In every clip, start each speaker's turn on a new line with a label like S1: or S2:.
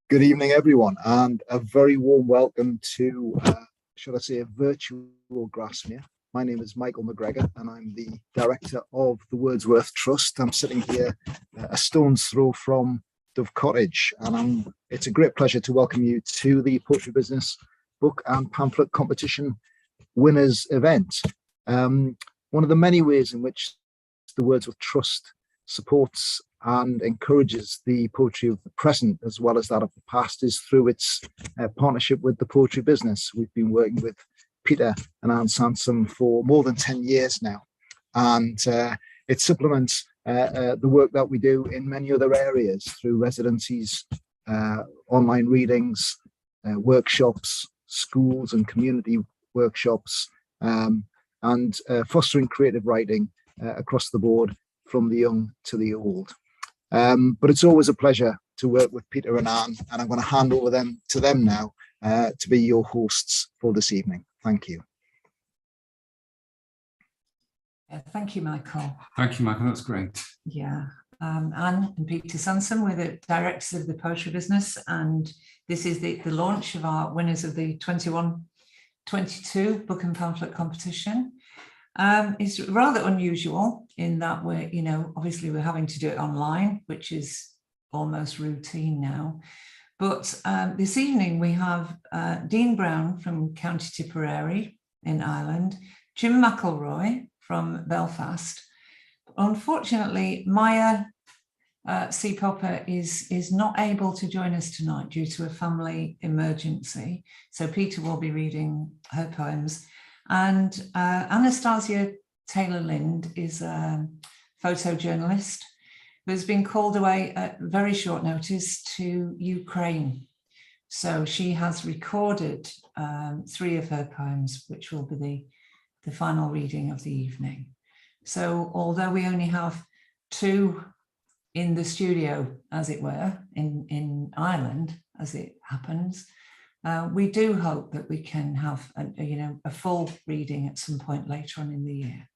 S1: Good evening, everyone, and a very warm welcome to, should I say, a virtual Grasmere. My name is Michael McGregor, and I'm the director of the Wordsworth Trust. I'm sitting here a stone's throw from Dove Cottage, and it's a great pleasure to welcome you to the Poetry Business Book and Pamphlet Competition Winners event. One of the many ways in which the Wordsworth Trust supports and encourages the poetry of the present as well as that of the past is through its partnership with the Poetry Business. We've been working with Peter and Anne Sansom for more than 10 years now, and it supplements the work that we do in many other areas through residencies, online readings, workshops, schools and community workshops, and fostering creative writing across the board from the young to the old. But it's always a pleasure to work with Peter and Anne, and I'm going to hand over to them now to be your hosts for this evening. Thank you.
S2: Thank you, Michael.
S3: Thank you, Michael. That's great.
S2: Yeah. Anne and Peter Sansom, we're the directors of the Poetry Business, and this is the launch of our winners of the 21-22 book and pamphlet competition. It's rather unusual in that we're, obviously we're having to do it online, which is almost routine now. But this evening we have Dean Browne from County Tipperary in Ireland, Jim McElroy from Belfast. Unfortunately, Maya C. Popper is not able to join us tonight due to a family emergency. So Peter will be reading her poems. And Anastasia Taylor-Lind is a photojournalist who has been called away at very short notice to Ukraine. So she has recorded 3 of her poems, which will be the final reading of the evening. So although we only have 2 in the studio, as it were, in Ireland, as it happens, we do hope that we can have a full reading at some point later on in the year.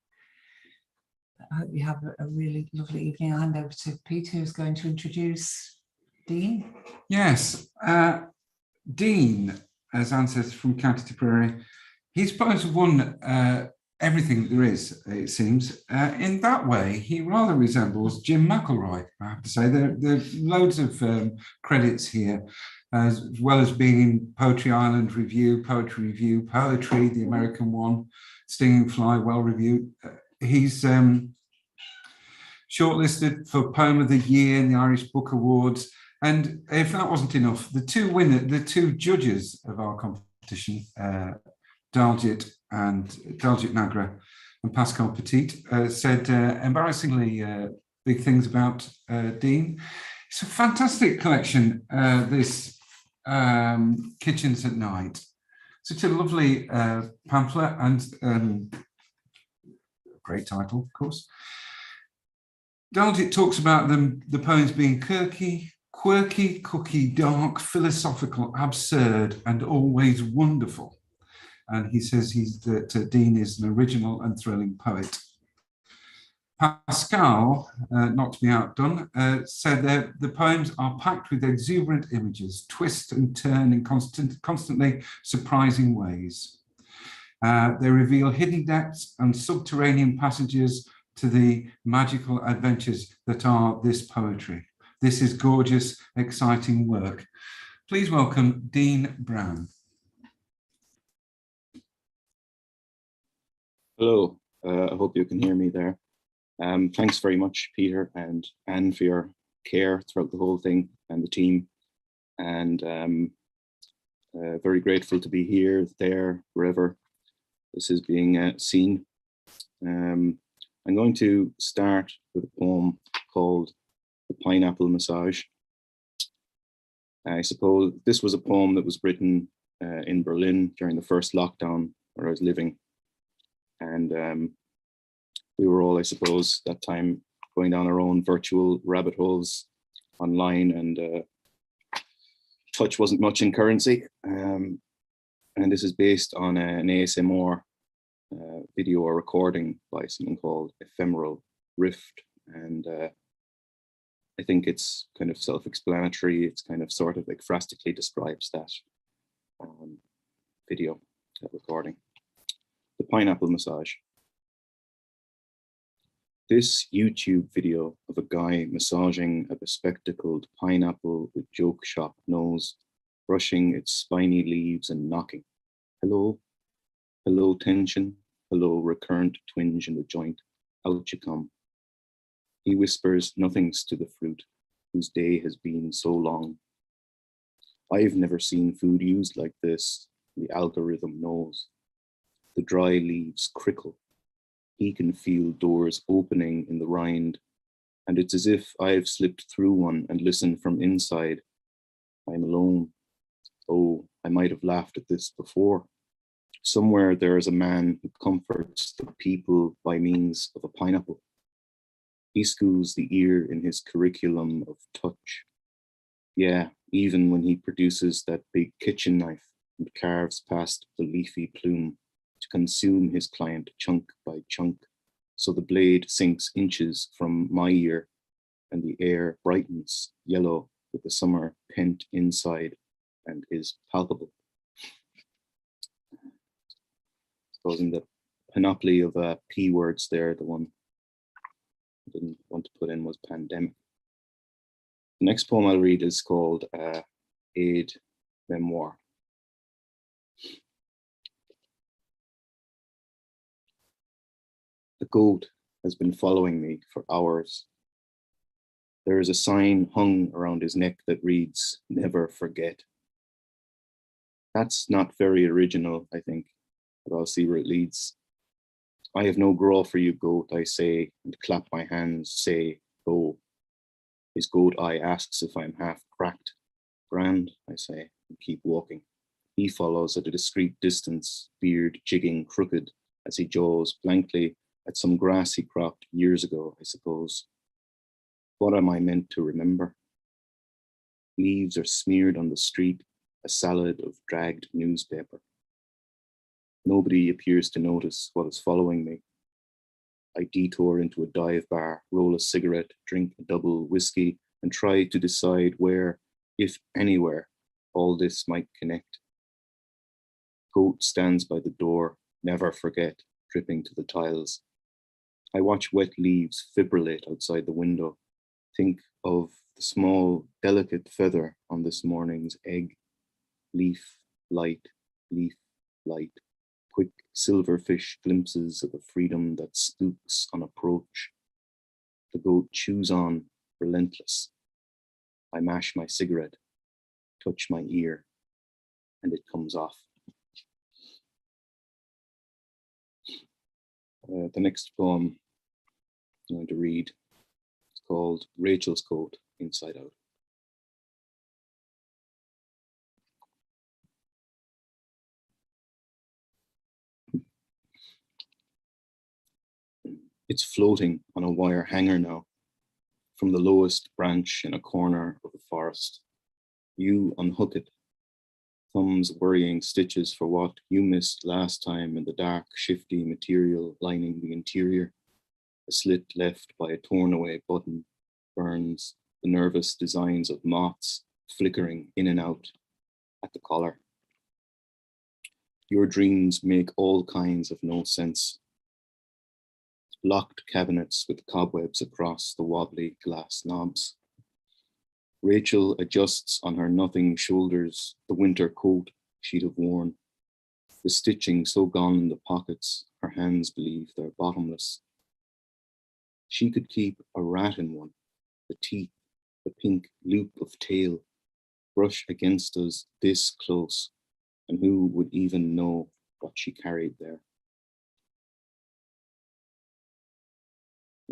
S2: I hope you have a really lovely evening. I'll hand over to Peter, who's going to introduce Dean.
S3: Yes, Dean, as Anne says, from County Tipperary. His poems have won everything there is, it seems. In that way, he rather resembles Jim McElroy, I have to say. There are loads of credits here, as well as being in Poetry Island Review, Poetry Review, Poetry, the American one, Stinging Fly, well reviewed. He's shortlisted for Poem of the Year in the Irish Book Awards. And if that wasn't enough, the 2 judges of our competition, Daljit Nagra and Pascale Petit, said embarrassingly big things about Dean. It's a fantastic collection, this Kitchens at Night. Such a lovely pamphlet and great title, of course. Daljit talks about the poems being quirky, cookie, dark, philosophical, absurd, and always wonderful. And he says that Dean is an original and thrilling poet. Pascale, not to be outdone, said that the poems are packed with exuberant images, twist and turn in constantly surprising ways. They reveal hidden depths and subterranean passages to the magical adventures that are this poetry. This is gorgeous, exciting work. Please welcome Dean Browne.
S4: Hello, I hope you can hear me there. Thanks very much, Peter and Anne, for your care throughout the whole thing, and the team. And very grateful to be here, there, wherever this is being seen. I'm going to start with a poem called The Pineapple Massage. I suppose this was a poem that was written in Berlin during the first lockdown where I was living. And we were all, I suppose, that time going down our own virtual rabbit holes online, and touch wasn't much in currency. And this is based on an ASMR video or recording by someone called Ephemeral Rift. And I think it's kind of self-explanatory. It's kind of sort of ekphrastically describes that video, that recording. The pineapple massage. This YouTube video of a guy massaging a bespectacled pineapple with joke shop nose, brushing its spiny leaves and knocking. Hello, hello tension, hello recurrent twinge in the joint, out you come. He whispers nothings to the fruit, whose day has been so long. I've never seen food used like this, the algorithm knows. The dry leaves crickle. He can feel doors opening in the rind, and it's as if I've slipped through one and listened from inside. I'm alone. Oh, I might have laughed at this before. Somewhere there is a man who comforts the people by means of a pineapple. He schools the ear in his curriculum of touch. Yeah, even when he produces that big kitchen knife and carves past the leafy plume to consume his client chunk by chunk, so the blade sinks inches from my ear and the air brightens yellow with the summer pent inside and is palpable. Supposing the panoply of P words there, the one I didn't want to put in was pandemic. The next poem I'll read is called Aide Memoir. The goat has been following me for hours. There is a sign hung around his neck that reads, "Never forget." That's not very original, I think, but I'll see where it leads. I have no graw for you, goat, I say, and clap my hands, say, go. His goat eye asks if I'm half cracked. Grand, I say, and keep walking. He follows at a discreet distance, beard jigging crooked as he jaws blankly at some grass he cropped years ago, I suppose. What am I meant to remember? Leaves are smeared on the street, a salad of dragged newspaper. Nobody appears to notice what is following me. I detour into a dive bar, roll a cigarette, drink a double whiskey, and try to decide where, if anywhere, all this might connect. Goat stands by the door, never forget, dripping to the tiles. I watch wet leaves fibrillate outside the window. Think of the small, delicate feather on this morning's egg. Leaf, light, quick silverfish glimpses of a freedom that spooks on approach. The goat chews on, relentless. I mash my cigarette, touch my ear, and it comes off. The next poem I'm going to read is called Rachel's Coat, Inside Out. It's floating on a wire hanger now, from the lowest branch in a corner of the forest. You unhook it, thumbs worrying stitches for what you missed last time in the dark, shifty material lining the interior. A slit left by a torn away button burns the nervous designs of moths flickering in and out at the collar. Your dreams make all kinds of no sense. Locked cabinets with cobwebs across the wobbly glass knobs. Rachel adjusts on her nothing shoulders the winter coat she'd have worn. The stitching so gone in the pockets, her hands believe they're bottomless. She could keep a rat in one, the teeth, the pink loop of tail, brush against us this close, and who would even know what she carried there?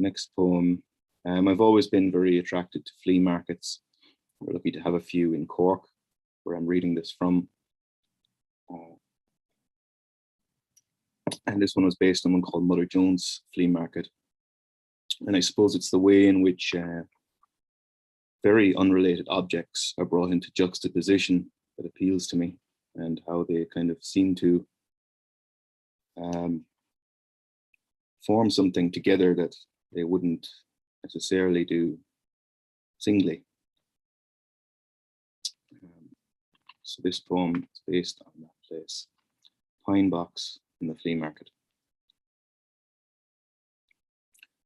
S4: Next poem. I've always been very attracted to flea markets. We're lucky to have a few in Cork, where I'm reading this from. And this one was based on one called Mother Jones Flea Market. And I suppose it's the way in which very unrelated objects are brought into juxtaposition that appeals to me, and how they kind of seem to form something together that they wouldn't necessarily do singly. So this poem is based on that place. Pine box in the flea market.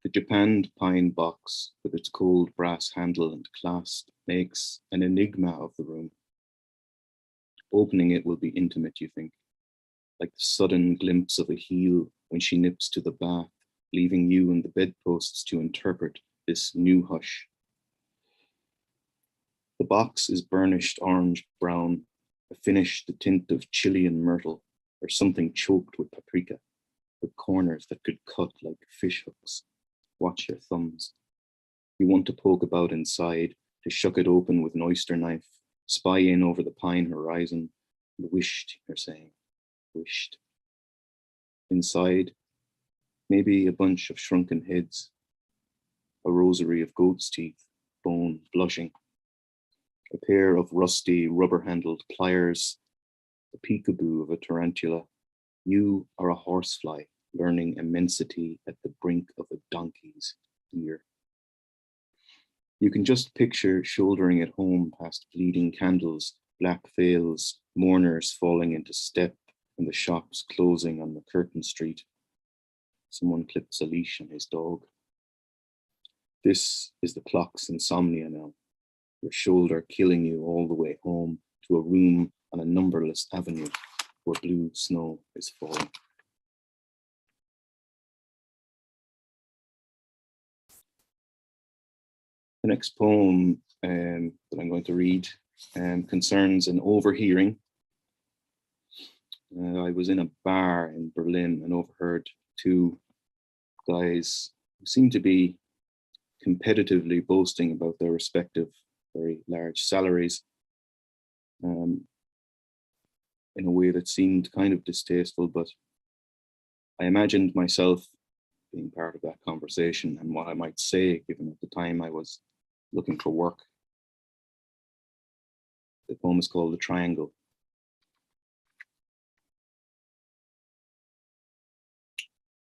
S4: The japanned pine box with its cold brass handle and clasp makes an enigma of the room. Opening it will be intimate, you think, like the sudden glimpse of a heel when she nips to the bath, leaving you and the bedposts to interpret this new hush. The box is burnished orange-brown, a finish the tint of chilli and myrtle, or something choked with paprika, with corners that could cut like fish hooks. Watch your thumbs. You want to poke about inside, to shuck it open with an oyster knife, spy in over the pine horizon, and wished, you're saying, wished. Inside, maybe a bunch of shrunken heads, a rosary of goat's teeth, bone blushing, a pair of rusty rubber-handled pliers, the peekaboo of a tarantula. You are a horsefly learning immensity at the brink of a donkey's ear. You can just picture shouldering it home past bleeding candles, black veils, mourners falling into step, and the shops closing on the curtain street. Someone clips a leash on his dog. This is the clock's insomnia now, your shoulder killing you all the way home to a room on a numberless avenue where blue snow is falling. The next poem that I'm going to read concerns an overhearing. I was in a bar in Berlin and overheard two guys who seemed to be competitively boasting about their respective very large salaries in a way that seemed kind of distasteful, but I imagined myself being part of that conversation and what I might say, given at the time I was looking for work. The poem is called The Triangle.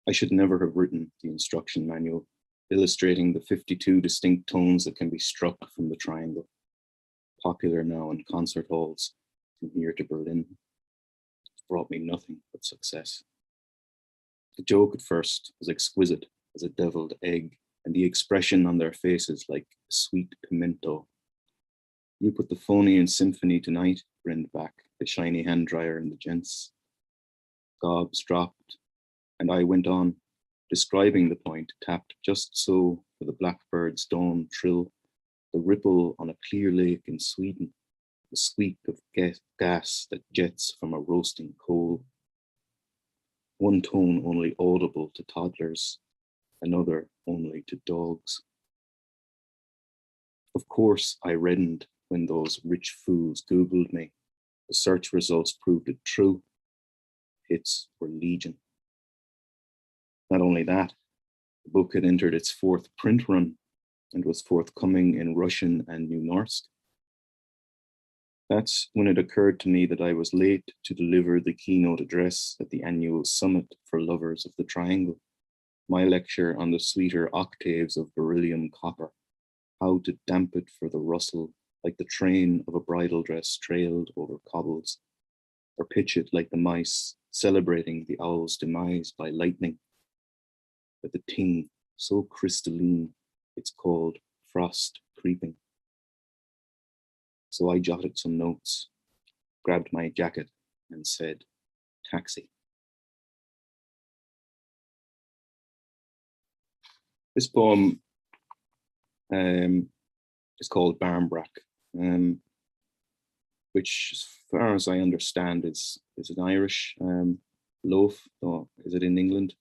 S4: I should never have written the instruction manual, illustrating the 52 distinct tones that can be struck from the triangle, popular now in concert halls from here to Berlin. It's brought me nothing but success. The joke at first was exquisite as a deviled egg, and the expression on their faces like a sweet pimento. You put the phony in symphony tonight, grinned back the shiny hand dryer and the gents. Gobs dropped, and I went on, describing the point, tapped just so for the blackbird's dawn trill, the ripple on a clear lake in Sweden, the squeak of gas that jets from a roasting coal. One tone only audible to toddlers, another only to dogs. Of course, I reddened when those rich fools Googled me. The search results proved it true. Hits were legion. Not only that, the book had entered its 4th print run and was forthcoming in Russian and New Norse. That's when it occurred to me that I was late to deliver the keynote address at the annual summit for lovers of the triangle. My lecture on the sweeter octaves of beryllium copper, how to damp it for the rustle like the train of a bridal dress trailed over cobbles, or pitch it like the mice celebrating the owl's demise by lightning. But the ting so crystalline, it's called frost creeping. So I jotted some notes, grabbed my jacket and said, taxi. This poem is called Barmbrack, which as far as I understand is an Irish loaf, or is it in England?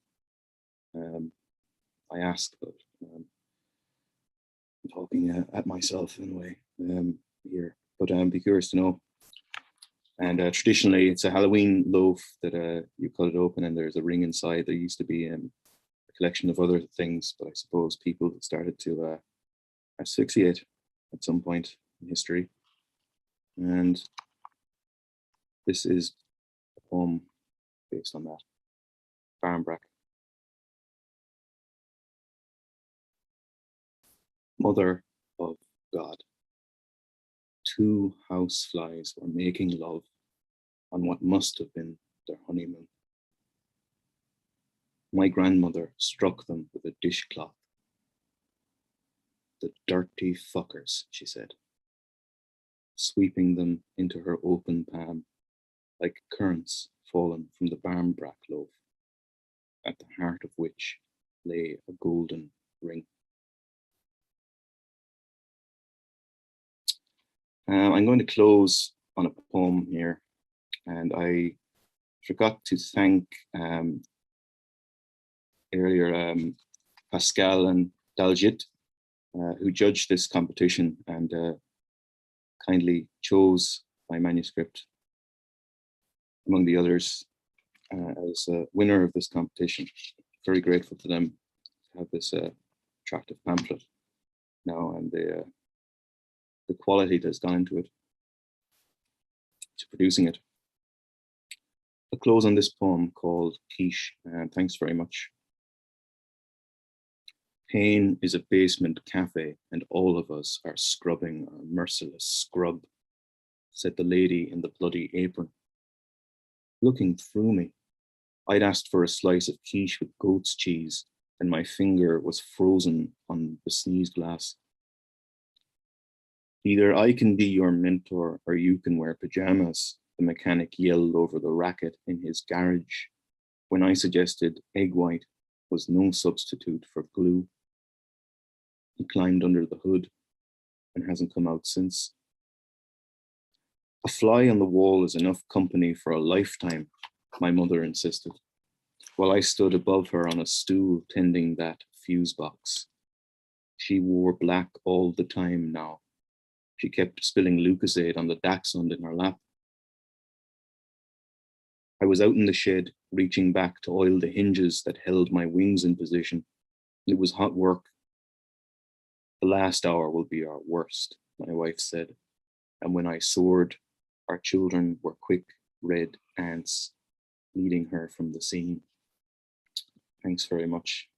S4: I asked, but I'm talking at myself in a way here, but I'd be curious to know. And traditionally, it's a Halloween loaf that you cut it open and there's a ring inside. There used to be a collection of other things, but I suppose people started to asphyxiate at some point in history. And this is a poem based on that, Barmbrack. Mother of God. 2 houseflies were making love on what must have been their honeymoon. My grandmother struck them with a dishcloth. The dirty fuckers, she said, sweeping them into her open palm like currants fallen from the barmbrack loaf, at the heart of which lay a golden ring. I'm going to close on a poem here, and I forgot to thank earlier Pascale and Daljit, who judged this competition and kindly chose my manuscript among the others as a winner of this competition. Very grateful to them to have this attractive pamphlet now, and the quality that's gone into it, to producing it. I'll close on this poem called Quiche, and thanks very much. Pain is a basement cafe, and all of us are scrubbing our merciless scrub, said the lady in the bloody apron. Looking through me, I'd asked for a slice of quiche with goat's cheese, and my finger was frozen on the sneeze glass. Either I can be your mentor or you can wear pajamas, the mechanic yelled over the racket in his garage when I suggested egg white was no substitute for glue. He climbed under the hood and hasn't come out since. A fly on the wall is enough company for a lifetime, my mother insisted, while I stood above her on a stool tending that fuse box. She wore black all the time now. She kept spilling Lucasade on the dachshund in her lap. I was out in the shed, reaching back to oil the hinges that held my wings in position. It was hot work. The last hour will be our worst, my wife said. And when I soared, our children were quick red ants leading her from the scene. Thanks very much.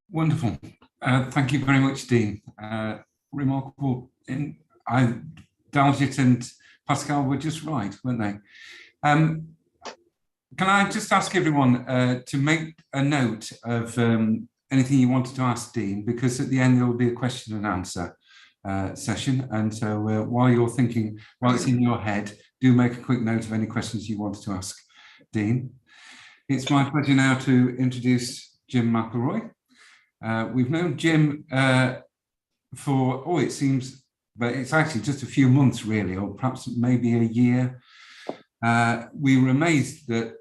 S3: Wonderful. Thank you very much, Dean. Remarkable. Daljit and Pascale were just right, weren't they? Can I just ask everyone to make a note of anything you wanted to ask Dean, because at the end there will be a question and answer session. And so while you're thinking, while it's in your head, do make a quick note of any questions you wanted to ask Dean. It's my pleasure now to introduce Jim McElroy. We've known Jim for, it seems, but it's actually just a few months really, or perhaps maybe a year. We were amazed that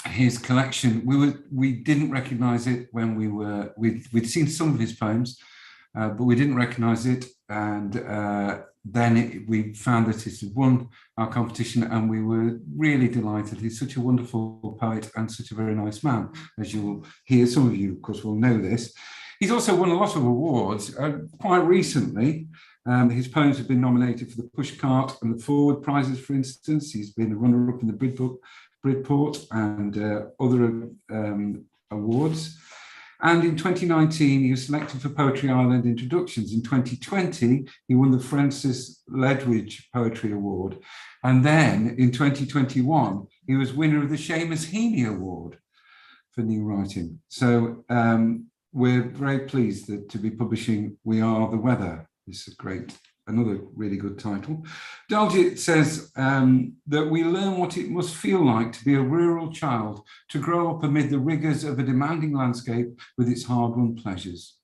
S3: his collection, we didn't recognize it when we'd seen some of his poems, but we didn't recognize it. And then we found that it had won our competition, and we were really delighted. He's such a wonderful poet and such a very nice man, as you'll hear. Some of you, of course, will know this. He's also won a lot of awards. Quite recently, his poems have been nominated for the Pushcart and the Forward prizes, for instance. He's been a runner-up in the Bridport and other awards. And in 2019, he was selected for Poetry Ireland introductions. In 2020, he won the Francis Ledwidge Poetry Award. And then in 2021, he was winner of the Seamus Heaney Award for new writing. So we're very pleased to be publishing We Are the Weather. This is great. Another really good title. Daljit says that we learn what it must feel like to be a rural child, to grow up amid the rigours of a demanding landscape with its hard-won pleasures.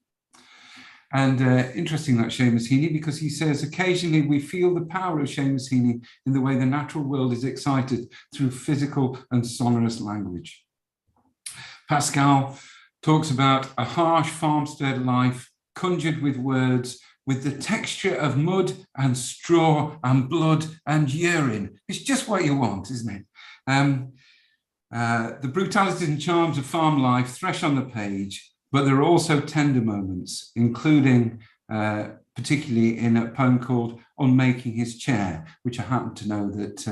S3: And interesting that Seamus Heaney, because he says occasionally we feel the power of Seamus Heaney in the way the natural world is excited through physical and sonorous language. Pascale talks about a harsh farmstead life conjured with words, with the texture of mud and straw and blood and urine. It's just what you want, isn't it? The brutalities and charms of farm life thresh on the page, but there are also tender moments, including particularly in a poem called Unmaking His Chair, which I happen to know that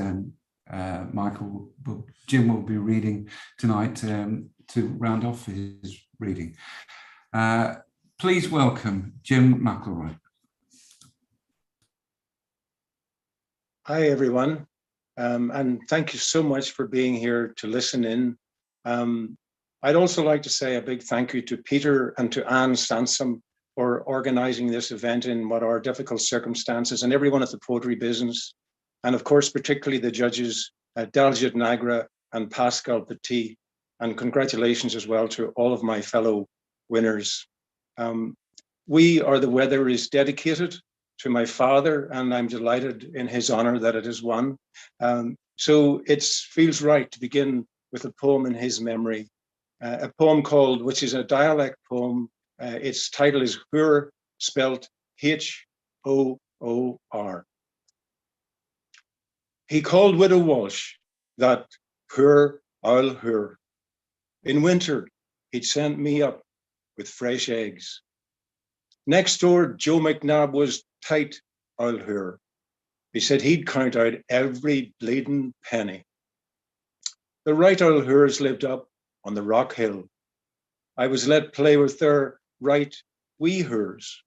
S3: Jim will be reading tonight to round off his reading. Please welcome Jim McElroy.
S5: Hi, everyone. And thank you so much for being here to listen in. I'd also like to say a big thank you to Peter and to Anne Sansom for organizing this event in what are difficult circumstances, and everyone at the poetry business. And of course, particularly the judges, Daljit, Nagra, and Pascale, Petit. And congratulations as well to all of my fellow winners. We Are the Weather is dedicated to my father, and I'm delighted in his honor that it is won. So it feels right to begin with a poem in his memory, a poem called, which is a dialect poem. Its title is Hur, spelt H-O-O-R. He called Widow Walsh that Hur I'll Hur. In winter, he'd sent me up with fresh eggs. Next door, Joe McNabb was tight I'll Hur. He said he'd count out every bleeding penny. The right I'll Hurs lived up on the rock hill. I was let play with their right wee Hurs.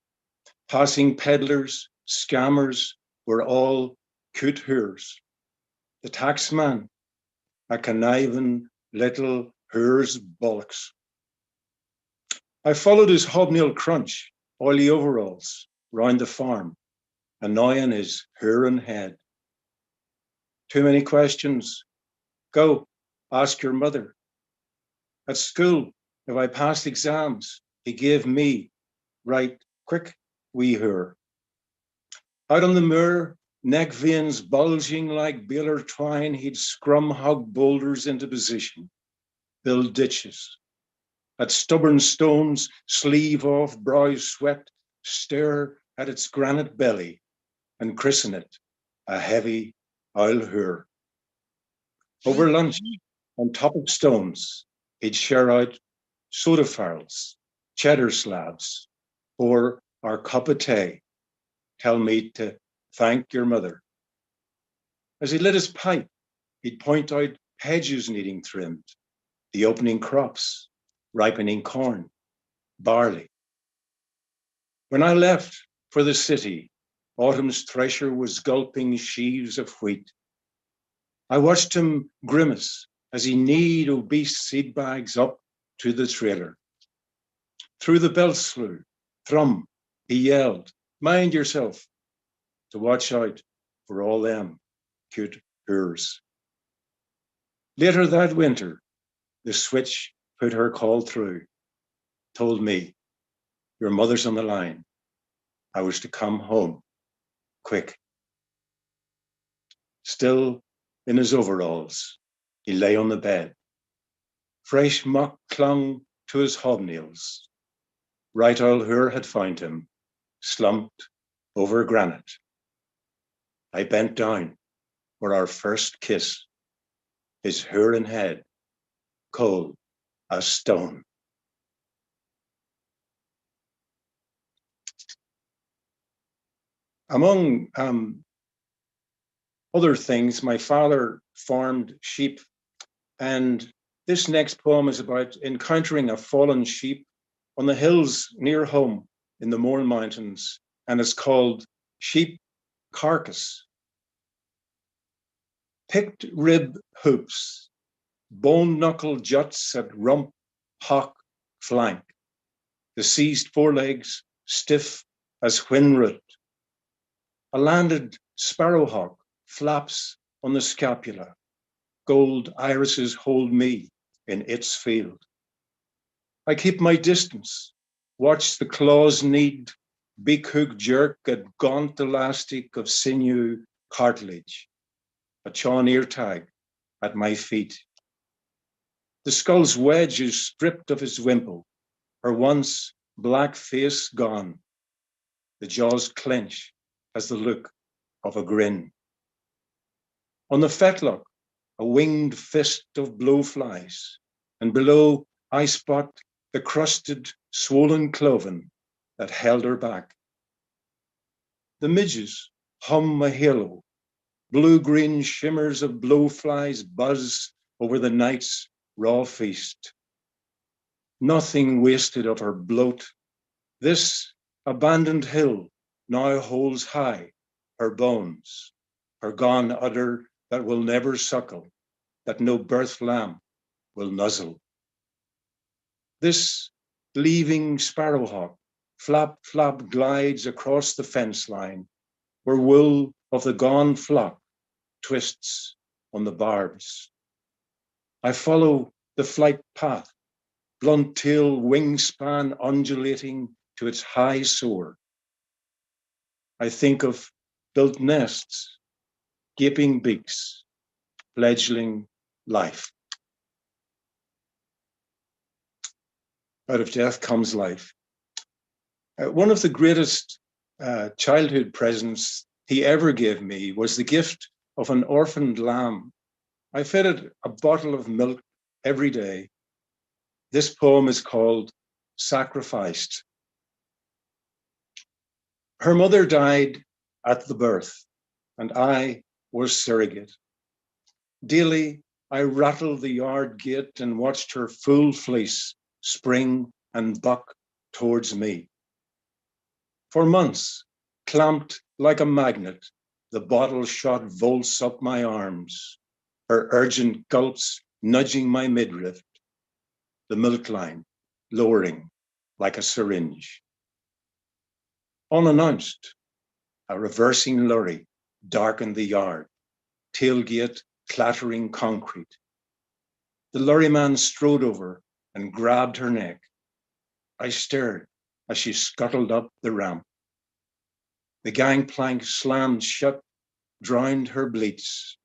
S5: Passing peddlers, scammers were all cute Hurs. The taxman, a conniving little Hurs bollocks. I followed his hobnail crunch, oily overalls, round the farm, annoying his Huron head. Too many questions. Go, ask your mother. At school, if I passed exams, he gave me, right quick, wee Hur. Out on the moor, neck veins bulging like baler twine, he'd scrum hug boulders into position, build ditches. At stubborn stones, sleeve off, brows swept, stare at its granite belly and christen it a heavy I'll Hur. Over lunch, on top of stones, he'd share out soda farrels, cheddar slabs, or our cup of tea. Tell me to thank your mother. As he lit his pipe, he'd point out hedges needing trimmed, the opening crops, ripening corn, barley. When I left for the city, autumn's thresher was gulping sheaves of wheat. I watched him grimace as he kneed obese seed bags up to the trailer. Through the belt slough, thrum, he yelled, mind yourself, to watch out for all them cute Hurs. Later that winter, the switch put her call through, told me, your mother's on the line. I was to come home, quick. Still in his overalls, he lay on the bed. Fresh muck clung to his hobnails. Right I'll Hur had found him, slumped over granite. I bent down for our first kiss, his Huron head, cold as stone. Among other things, my father farmed sheep, and this next poem is about encountering a fallen sheep on the hills near home in the Mourne Mountains, and it's called Sheep Carcass. Picked rib hoops, bone knuckle juts at rump, hock, flank, the seized forelegs stiff as whinroot. A landed sparrowhawk flaps on the scapula. Gold irises hold me in its field. I keep my distance, watch the claws knead, beak hook jerk at gaunt elastic of sinew cartilage, a chawn ear tag at my feet. The skull's wedge is stripped of its wimple, her once black face gone. The jaws clench as the look of a grin. On the fetlock, a winged fist of blowflies, and below I spot the crusted, swollen cloven that held her back. The midges hum a halo, blue-green shimmers of blowflies buzz over the night's raw feast. nothing wasted of her bloat. This abandoned hill now holds high her bones, her gone udder that will never suckle, that no birth lamb will nuzzle. This leaving sparrowhawk flap, flap glides across the fence line, where wool of the gone flock twists on the barbs. I follow the flight path, blunt tail wingspan undulating to its high soar. I think of built nests, gaping beaks, fledgling life. Out of death comes life. One of the greatest childhood presents he ever gave me was the gift of an orphaned lamb. I fed it a bottle of milk every day. This poem is called Sacrificed. Her mother died at the birth, and I was surrogate. Daily, I rattled the yard gate and watched her full fleece spring and buck towards me. For months, clamped like a magnet, the bottle shot volts up my arms, her urgent gulps nudging my midriff, the milk line lowering like a syringe. Unannounced, a reversing lorry darkened the yard, tailgate clattering concrete. The lorryman strode over and grabbed her neck. I stared as she scuttled up the ramp. The gangplank slammed shut, drowned her bleats.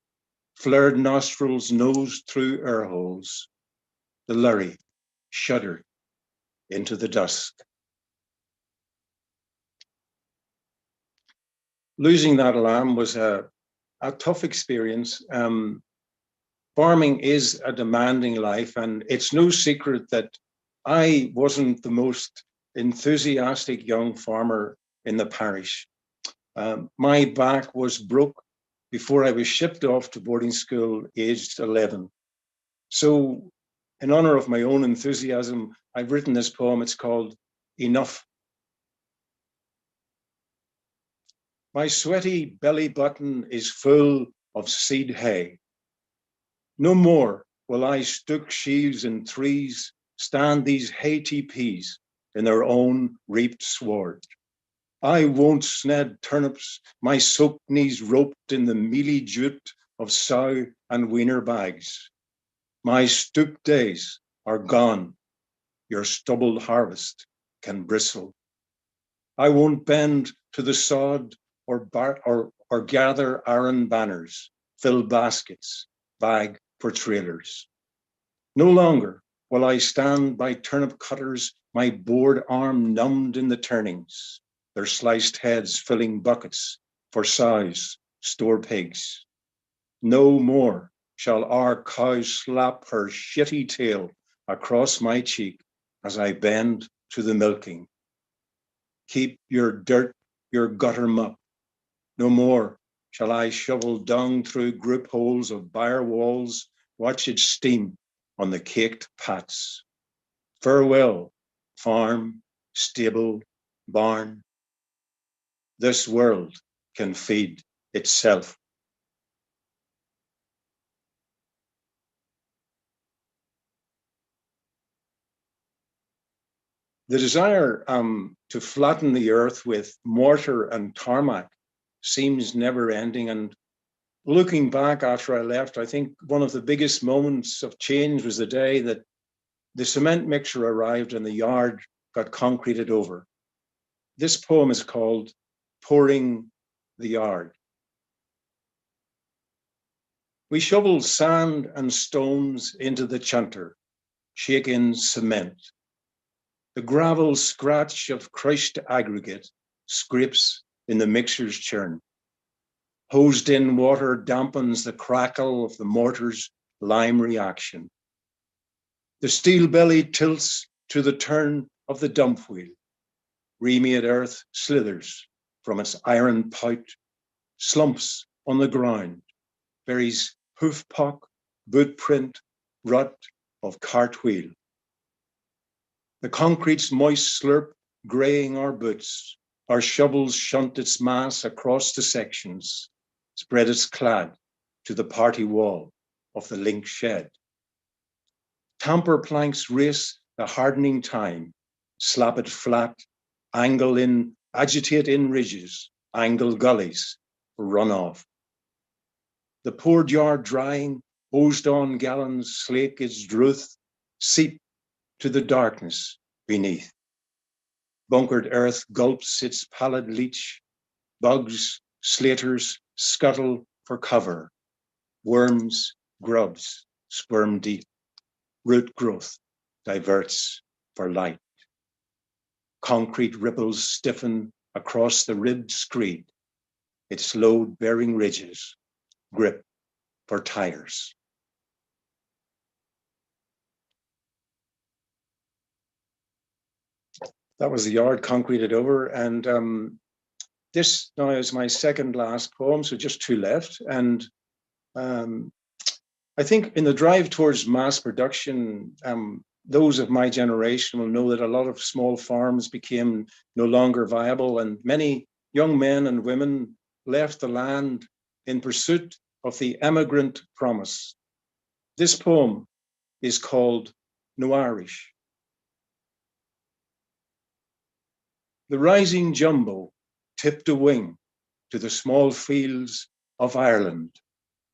S5: Flared nostrils nosed through air holes. The lorry shuddered into the dusk. Losing that lamb was a tough experience. Farming is a demanding life, and it's no secret that I wasn't the most enthusiastic young farmer in the parish. My back was broke before I was shipped off to boarding school aged 11. So in honor of my own enthusiasm, I've written this poem. It's called Enough. My sweaty belly button is full of seed hay. No more will I stook sheaves in threes stand these hay teepees in their own reaped sward. I won't sned turnips, my soaked knees roped in the mealy jute of sow and weaner bags. My stook days are gone, your stubbled harvest can bristle. I won't bend to the sod or gather iron banners, fill baskets, bag for trailers. No longer will I stand by turnip cutters, my bored arm numbed in the turnings, their sliced heads filling buckets for sows, store pigs. No more shall our cow slap her shitty tail across my cheek as I bend to the milking. Keep your dirt, your gutter muck. No more shall I shovel dung through group holes of byre walls, watch it steam on the caked pats. Farewell, farm, stable, barn. This world can feed itself. The desire to flatten the earth with mortar and tarmac seems never ending. And looking back after I left, I think one of the biggest moments of change was the day that the cement mixer arrived and the yard got concreted over. This poem is called Pouring the Yard. We shoveled sand and stones into the chanter, shake in cement. The gravel scratch of crushed aggregate scrapes in the mixer's churn. Hosed in water dampens the crackle of the mortar's lime reaction. The steel belly tilts to the turn of the dump wheel. Remade earth slithers from its iron pout, slumps on the ground, buries hoof pock, boot print, rut of cartwheel. The concrete's moist slurp greying our boots, our shovels shunt its mass across the sections, spread its clad to the party wall of the link shed. Tamper planks race the hardening time, slap it flat, angle in, agitate in ridges, angle gullies for runoff. The poured yard drying, hosed on gallons slake its druth, seep to the darkness beneath. Bunkered earth gulps its pallid leach, bugs, slaters scuttle for cover, worms, grubs, sperm deep, root growth diverts for light. Concrete ripples stiffen across the ribbed screed, its load-bearing ridges grip for tires. That was the yard concreted over, and this now is my second last poem, so just two left. And I think in the drive towards mass production, those of my generation will know that a lot of small farms became no longer viable, and many young men and women left the land in pursuit of the immigrant promise. This poem is called No Irish. The rising jumbo tipped a wing to the small fields of Ireland,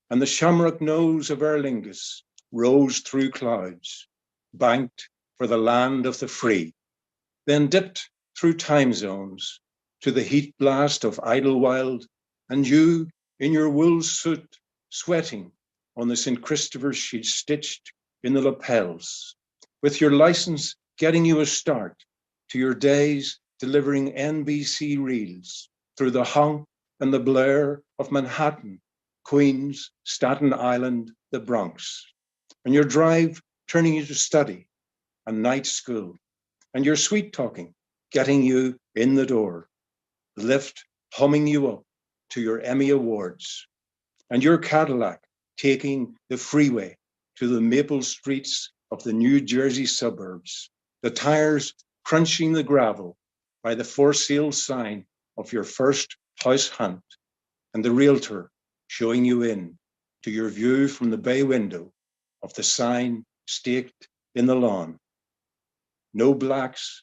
S5: and the shamrock nose of Aer Lingus rose through clouds, banked for the land of the free, then dipped through time zones to the heat blast of Idlewild, and you, in your wool suit, sweating on the St. Christopher's she'd stitched in the lapels, with your license getting you a start to your days delivering NBC reels through the honk and the blare of Manhattan, Queens, Staten Island, the Bronx, and your drive turning you to study and night school, and your sweet talking getting you in the door, the lift humming you up to your Emmy Awards, and your Cadillac taking the freeway to the maple streets of the New Jersey suburbs, the tires crunching the gravel by the for sale sign of your first house hunt, and the realtor showing you in to your view from the bay window of the sign staked in the lawn. No blacks,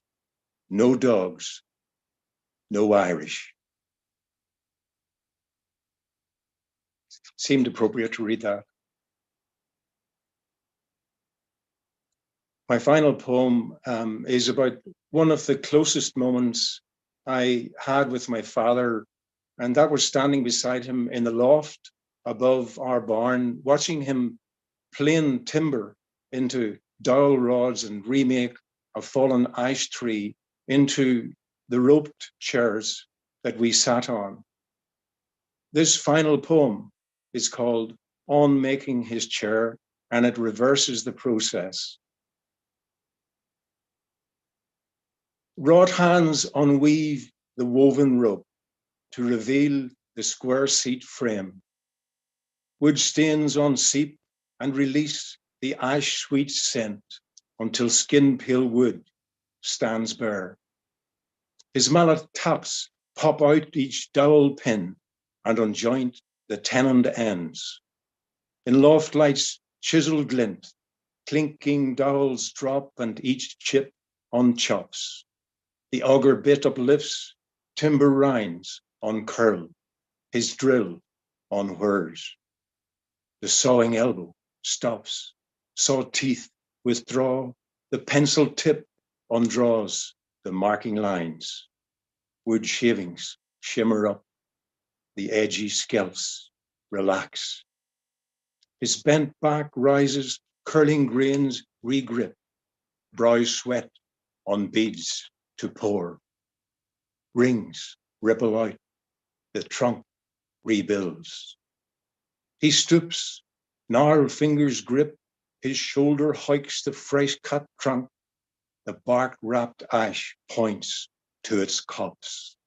S5: no dogs, no Irish. Seemed appropriate to read that. My final poem is about one of the closest moments I had with my father, and that was standing beside him in the loft above our barn, watching him plane timber into dowel rods and remake a fallen ash tree into the roped chairs that we sat on. This final poem is called On Making His Chair, and it reverses the process. Wrought hands unweave the woven rope to reveal the square seat frame. Wood stains unseep and release the ash sweet scent until skin pale wood stands bare. His mallet taps pop out each dowel pin and unjoint the tenoned ends. In loft lights chiseled glint, clinking dowels drop and each chip unchops. The auger bit uplifts, timber rinds uncurl, his drill unwhurs. The sawing elbow stops, saw teeth withdraw, the pencil tip undraws the marking lines. Wood shavings shimmer up, the edgy scalps relax. His bent back rises, curling grains regrip, brow sweat on beads to pour. Rings ripple out, the trunk rebuilds. He stoops, gnarled fingers grip, his shoulder hikes the fresh cut trunk, the bark wrapped ash points to its copse.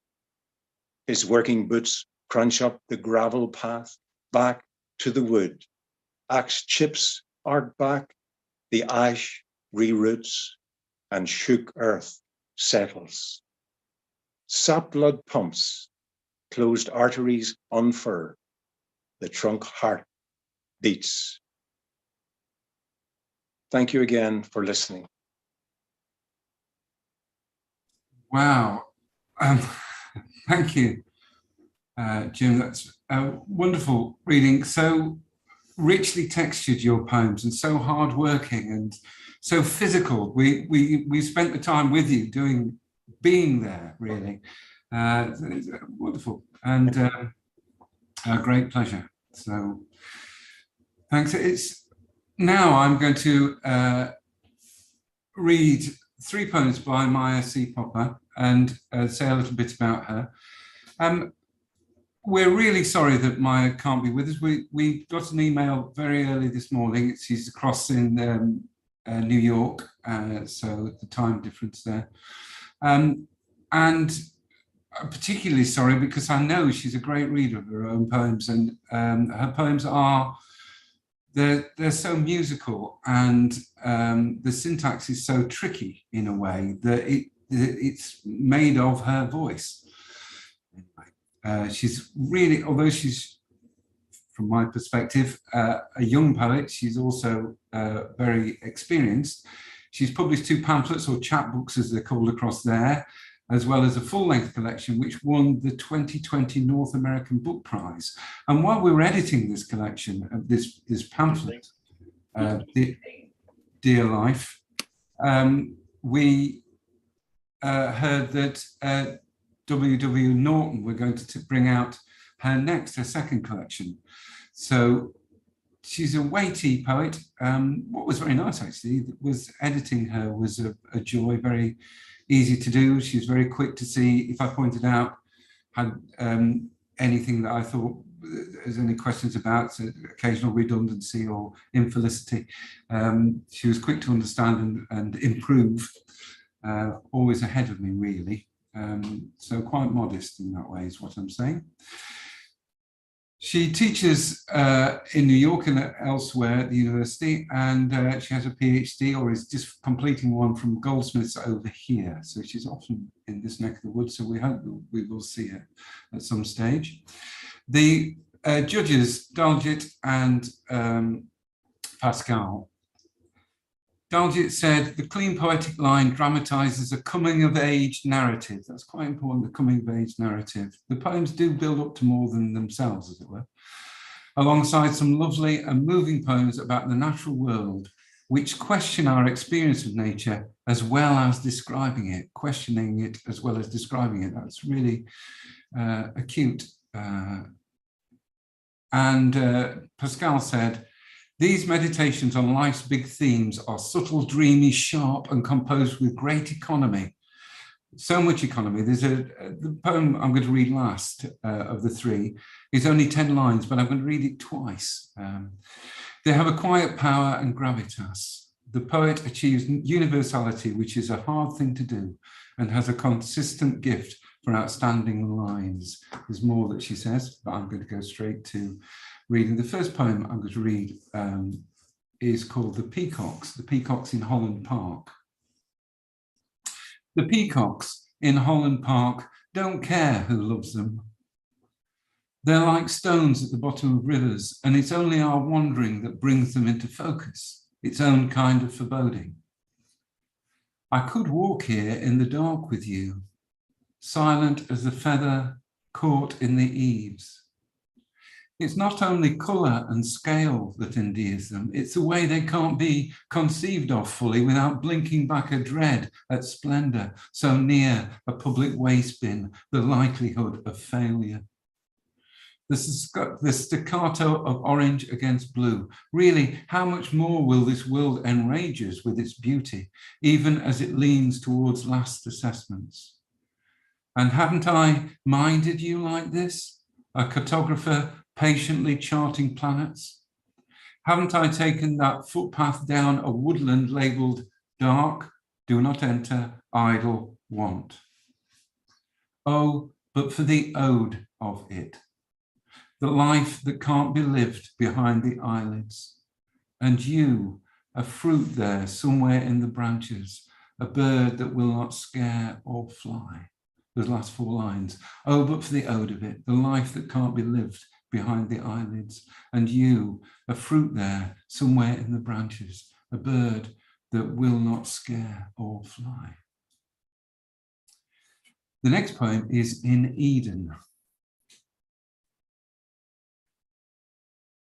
S5: His working boots crunch up the gravel path, back to the wood. Axe chips arc back, the ash reroots. and shook earth settles. Sap blood pumps, closed arteries unfurl, the trunk heart beats. Thank you again for listening.
S3: Wow. Thank you, Jim. That's a wonderful reading. So richly textured, your poems, and so hardworking and so physical. We spent the time with you being there, really. It's wonderful and a great pleasure. So thanks. Now I'm going to read 3 poems by Maya C. Popper and say a little bit about her. We're really sorry that Maya can't be with us. We got an email very early this morning. She's across in New York, so the time difference there. And I'm particularly sorry because I know she's a great reader of her own poems, and her poems they're so musical, and the syntax is so tricky in a way that it's made of her voice. She's really, although she's, from my perspective, a young poet, she's also very experienced. She's published 2 pamphlets, or chapbooks as they're called across there, as well as a full-length collection which won the 2020 North American Book Prize. And while we were editing this collection, this pamphlet, Dear Life, we heard that W.W. Norton were going to bring out her second collection. So she's a weighty poet. What was very nice, actually, was editing her was a joy, very easy to do. She's very quick to see if I pointed out had anything that I thought there's any questions about, so occasional redundancy or infelicity. She was quick to understand and improve, always ahead of me, really. So quite modest in that way is what I'm saying. She teaches in New York and elsewhere at the university, and she has a PhD, or is just completing one from Goldsmiths over here. So she's often in this neck of the woods, so we hope we will see her at some stage. The judges, Daljit and Pascale. Daljit said, the clean poetic line dramatizes a coming-of-age narrative. That's quite important, the coming-of-age narrative. The poems do build up to more than themselves, as it were, alongside some lovely and moving poems about the natural world, which question our experience of nature as well as describing it, questioning it as well as describing it. That's really acute. And Pascale said, these meditations on life's big themes are subtle, dreamy, sharp, and composed with great economy. So much economy. There's the poem I'm going to read last of the 3 is only 10 lines, but I'm going to read it twice. They have a quiet power and gravitas. The poet achieves universality, which is a hard thing to do, and has a consistent gift for outstanding lines. There's more that she says, but I'm going to go straight to reading. The first poem I'm going to read is called The Peacocks in Holland Park. The peacocks in Holland Park don't care who loves them. They're like stones at the bottom of rivers, and it's only our wandering that brings them into focus, its own kind of foreboding. I could walk here in the dark with you, silent as a feather caught in the eaves. It's not only colour and scale that endears them, it's the way they can't be conceived of fully without blinking back a dread at splendour so near a public waste bin, the likelihood of failure. The staccato of orange against blue. Really, how much more will this world enrage us with its beauty, even as it leans towards last assessments? And haven't I minded you like this, a cartographer patiently charting planets? Haven't I taken that footpath down a woodland labelled dark, do not enter, idle, want? Oh, but for the ode of it, the life that can't be lived behind the eyelids, and you, a fruit there somewhere in the branches, a bird that will not scare or fly. Those last 4 lines. Oh, but for the ode of it, the life that can't be lived behind the eyelids, and you, a fruit there somewhere in the branches, a bird that will not scare or fly. The next poem is In Eden.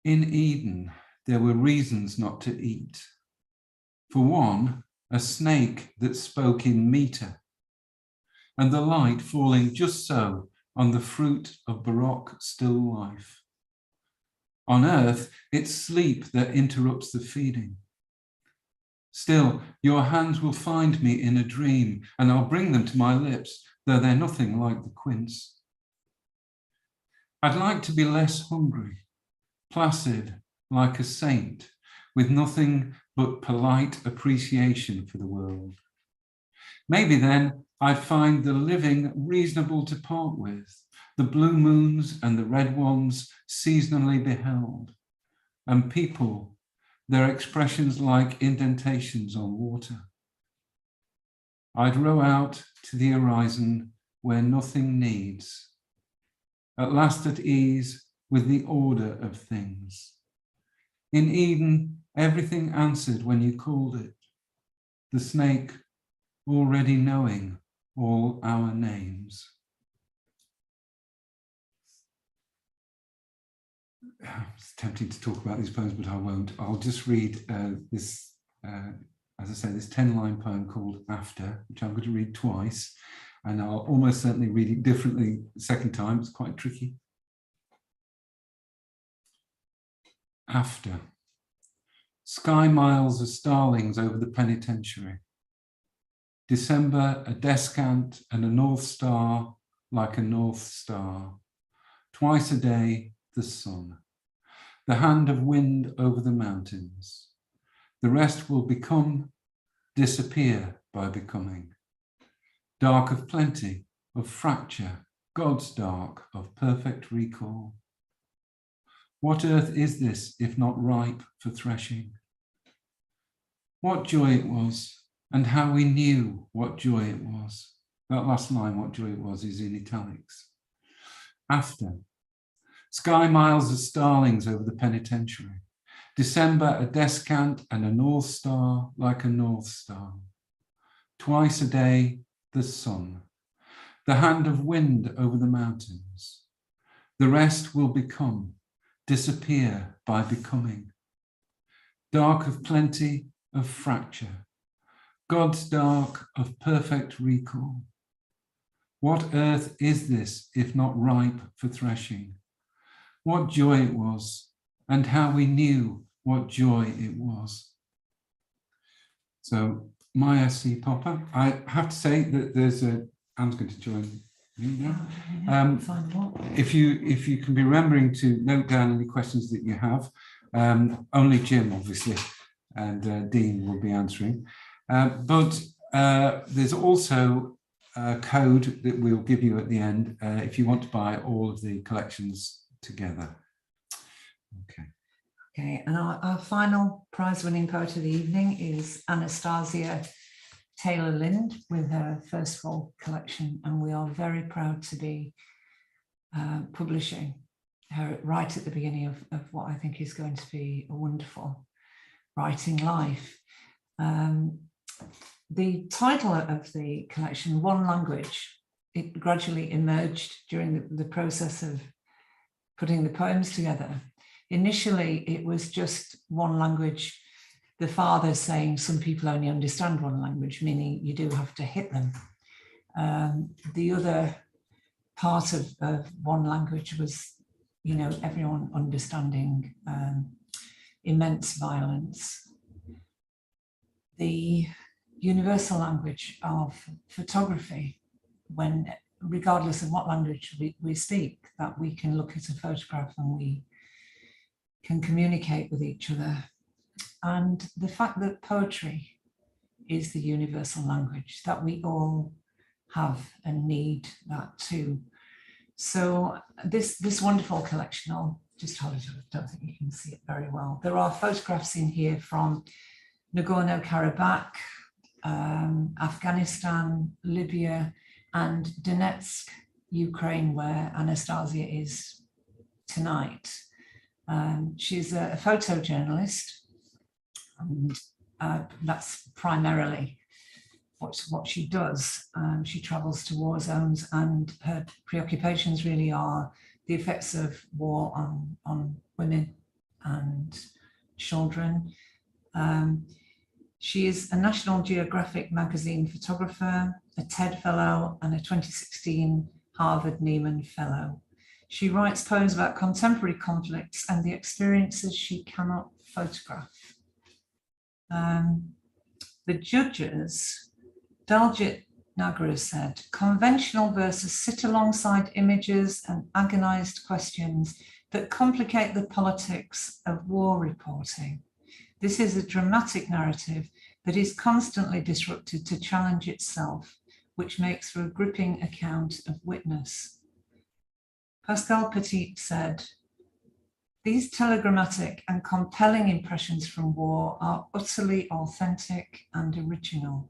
S3: In Eden, there were reasons not to eat. For one, a snake that spoke in meter, and the light falling just so on the fruit of Baroque still life. On earth, it's sleep that interrupts the feeding. Still, your hands will find me in a dream, and I'll bring them to my lips, though they're nothing like the quince. I'd like to be less hungry, placid like a saint, with nothing but polite appreciation for the world. Maybe then I'd find the living reasonable to part with, the blue moons and the red ones seasonally beheld, and people, their expressions like indentations on water. I'd row out to the horizon where nothing needs, at last at ease with the order of things. In Eden, everything answered when you called it, the snake already knowing all our names. It's tempting to talk about these poems, but I won't. I'll just read this, as I say, this 10-line poem called After, which I'm going to read twice, and I'll almost certainly read it differently the second time. It's quite tricky. After. Sky miles of starlings over the penitentiary. December, a descant and a north star like a north star. Twice a day, the sun. The hand of wind over the mountains. The rest will become, disappear by becoming. Dark of plenty, of fracture, God's dark, of perfect recall. What earth is this if not ripe for threshing? What joy it was, and how we knew what joy it was. That last line, what joy it was, is in italics. After. Sky miles of starlings over the penitentiary. December, a descant and a north star like a north star. Twice a day, the sun. The hand of wind over the mountains. The rest will become, disappear by becoming. Dark of plenty, of fracture. God's dark of perfect recall. What earth is this if not ripe for threshing? What joy it was, and how we knew what joy it was. So, Maya C. Popper, I have to say that there's a, Anne's going to join me now. If you can be remembering to note down any questions that you have, only Jim, obviously, and Dean will be answering. But there's also a code that we'll give you at the end if you want to buy all of the collections together.
S2: Okay, and our final prize-winning poet of the evening is Anastasia Taylor-Lind with her first full collection, and we are very proud to be publishing her right at the beginning of what I think is going to be a wonderful writing life. The title of the collection, One Language, it gradually emerged during the process of putting the poems together. Initially, it was just one language, the father saying some people only understand one language, meaning you do have to hit them. The other part of one language was, you know, everyone understanding immense violence. The universal language of photography, when regardless of what language we speak, that we can look at a photograph and we can communicate with each other. And the fact that poetry is the universal language, that we all have and need that too. So this wonderful collection, I'll just hold it up, I don't think you can see it very well. There are photographs in here from Nagorno-Karabakh, Afghanistan, Libya, and Donetsk, Ukraine, where Anastasia is tonight. She's a photojournalist, and that's primarily what she does. She travels to war zones, and her preoccupations really are the effects of war on women and children. She is a National Geographic magazine photographer, a TED Fellow, and a 2016 Harvard Nieman Fellow. She writes poems about contemporary conflicts and the experiences she cannot photograph. The judges, Daljit Nagra said, conventional verses sit alongside images and agonized questions that complicate the politics of war reporting. This is a dramatic narrative that is constantly disrupted to challenge itself, which makes for a gripping account of witness. Pascale Petit said, these telegrammatic and compelling impressions from war are utterly authentic and original.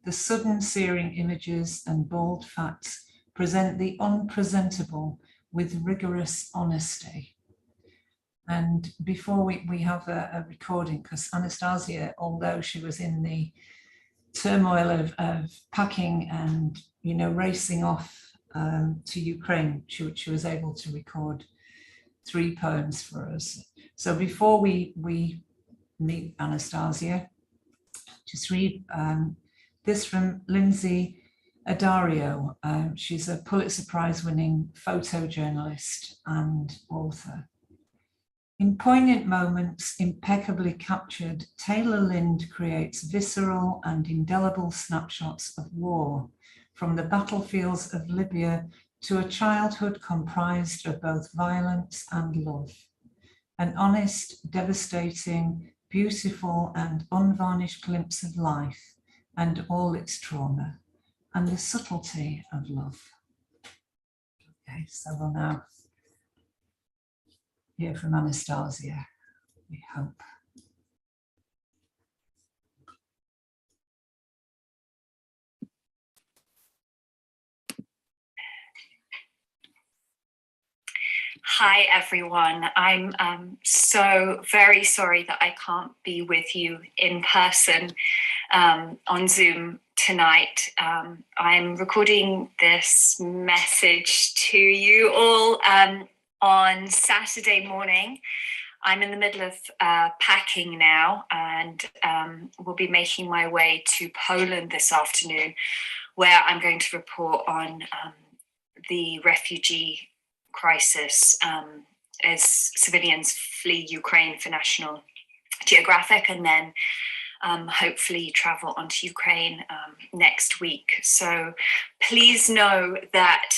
S2: The sudden searing images and bold facts present the unpresentable with rigorous honesty. And before we have a recording, because Anastasia, although she was in the turmoil of packing and, you know, racing off to Ukraine, she was able to record 3 poems for us. So before we meet Anastasia, just read this from Lindsay Adario. She's a Pulitzer Prize winning photojournalist and author. In poignant moments, impeccably captured, Taylor-Lind creates visceral and indelible snapshots of war, from the battlefields of Libya to a childhood comprised of both violence and love. An honest, devastating, beautiful and unvarnished glimpse of life and all its trauma and the subtlety of love. Okay, so we'll now hear from Anastasia, we hope.
S6: Hi, everyone. I'm so very sorry that I can't be with you in person on Zoom tonight. I'm recording this message to you all on Saturday morning. I'm in the middle of packing now, and will be making my way to Poland this afternoon, where I'm going to report on the refugee crisis as civilians flee Ukraine for National Geographic, and then hopefully travel onto Ukraine next week. So please know that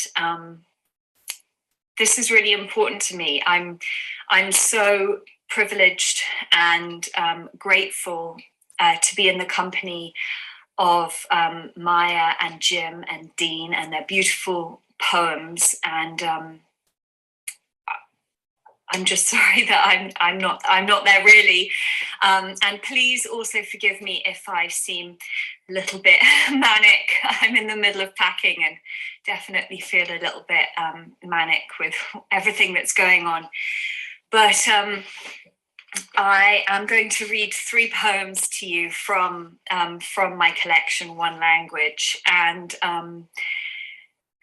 S6: this is really important to me. I'm so privileged and grateful to be in the company of Maya and Jim and Dean and their beautiful poems, and I'm just sorry that I'm not there really, and please also forgive me if I seem a little bit manic. I'm in the middle of packing and definitely feel a little bit manic with everything that's going on. But I am going to read 3 poems to you from my collection, One Language, and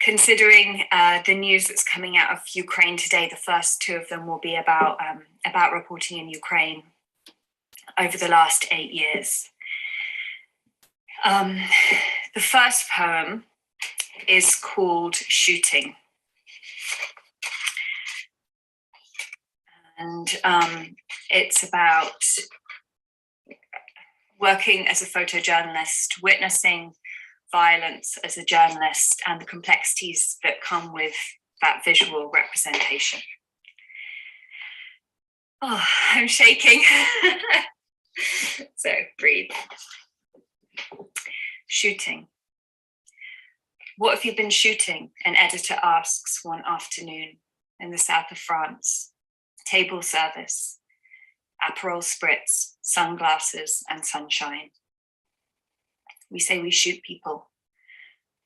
S6: considering the news that's coming out of Ukraine today, the first 2 of them will be about reporting in Ukraine over the last 8 years. The first poem is called Shooting. And it's about working as a photojournalist, witnessing violence as a journalist and the complexities that come with that visual representation. Oh, I'm shaking. So breathe. Shooting. What have you been shooting? An editor asks one afternoon in the south of France. Table service, Aperol spritz, sunglasses and sunshine. We say we shoot people,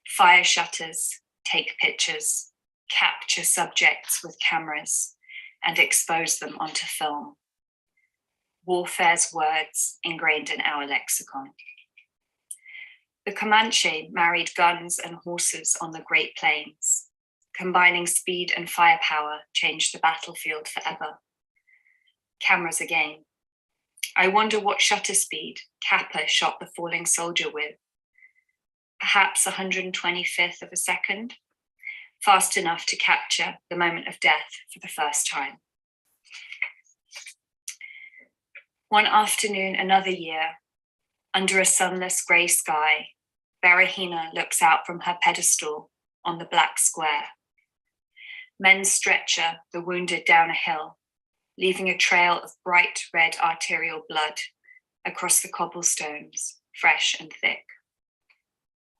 S6: fire shutters, take pictures, capture subjects with cameras, and expose them onto film. Warfare's words ingrained in our lexicon. The Comanche married guns and horses on the Great Plains. Combining speed and firepower changed the battlefield forever. Cameras again. I wonder what shutter speed Kappa shot the falling soldier with. Perhaps 125th of a second, fast enough to capture the moment of death for the first time. One afternoon, another year, under a sunless grey sky, Berahina looks out from her pedestal on the black square. Men stretcher the wounded down a hill, leaving a trail of bright red arterial blood across the cobblestones, fresh and thick.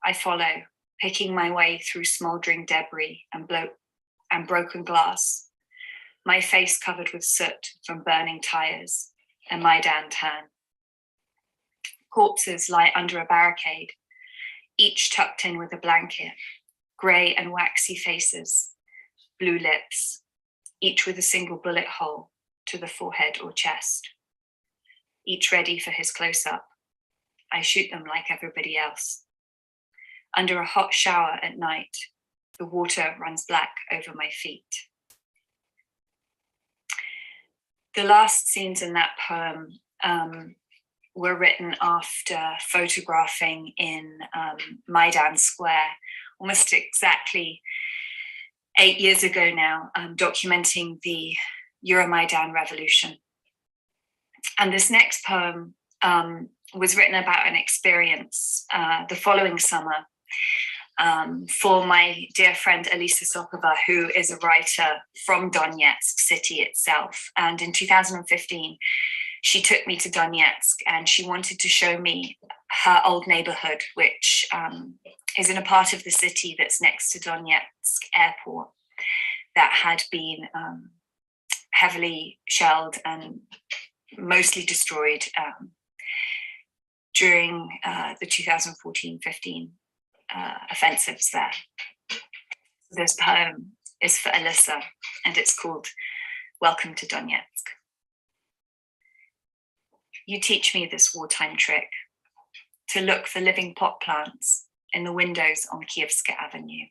S6: I follow, picking my way through smouldering debris and broken glass, my face covered with soot from burning tires and Maidan tan. Corpses lie under a barricade, each tucked in with a blanket, grey and waxy faces, blue lips, each with a single bullet hole to the forehead or chest, each ready for his close-up. I shoot them like everybody else. Under a hot shower at night, the water runs black over my feet. The last scenes in that poem were written after photographing in Maidan Square, almost exactly 8 years ago now, documenting the Euromaidan revolution. And this next poem was written about an experience the following summer for my dear friend Elisa Sokova, who is a writer from Donetsk city itself. And in 2015, she took me to Donetsk and she wanted to show me her old neighborhood, which is in a part of the city that's next to Donetsk airport that had been heavily shelled and mostly destroyed during the 2014-15 offensives there. This poem is for Alyssa and it's called Welcome to Donetsk. You teach me this wartime trick, to look for living pot plants in the windows on Kievska Avenue.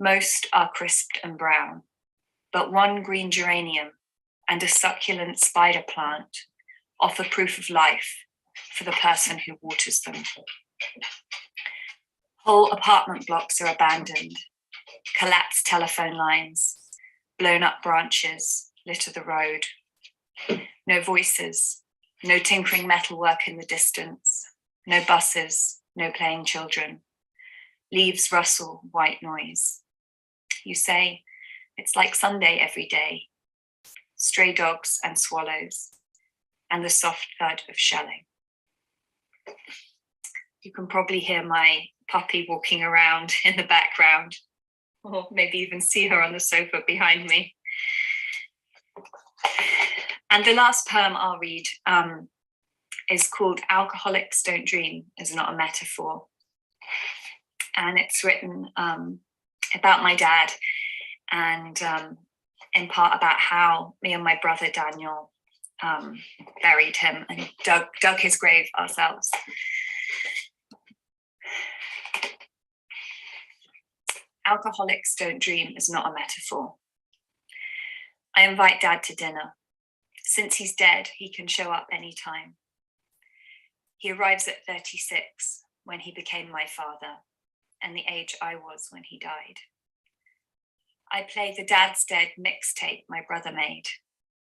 S6: Most are crisped and brown, but one green geranium and a succulent spider plant offer proof of life for the person who waters them. Whole apartment blocks are abandoned, collapsed telephone lines, blown up branches litter the road. No voices, no tinkering metalwork in the distance, no buses, no playing children. Leaves rustle, white noise. You say, it's like Sunday every day. Stray dogs and swallows, and the soft thud of shelling. You can probably hear my puppy walking around in the background, or maybe even see her on the sofa behind me. And the last poem I'll read is called Alcoholics Don't Dream Is Not a Metaphor. And it's written about my dad and in part about how me and my brother Daniel buried him and dug his grave ourselves. Alcoholics don't dream is not a metaphor. I invite Dad to dinner. Since he's dead, he can show up anytime. He arrives at 36 when he became my father and the age I was when he died. I play the Dad's Dead mixtape my brother made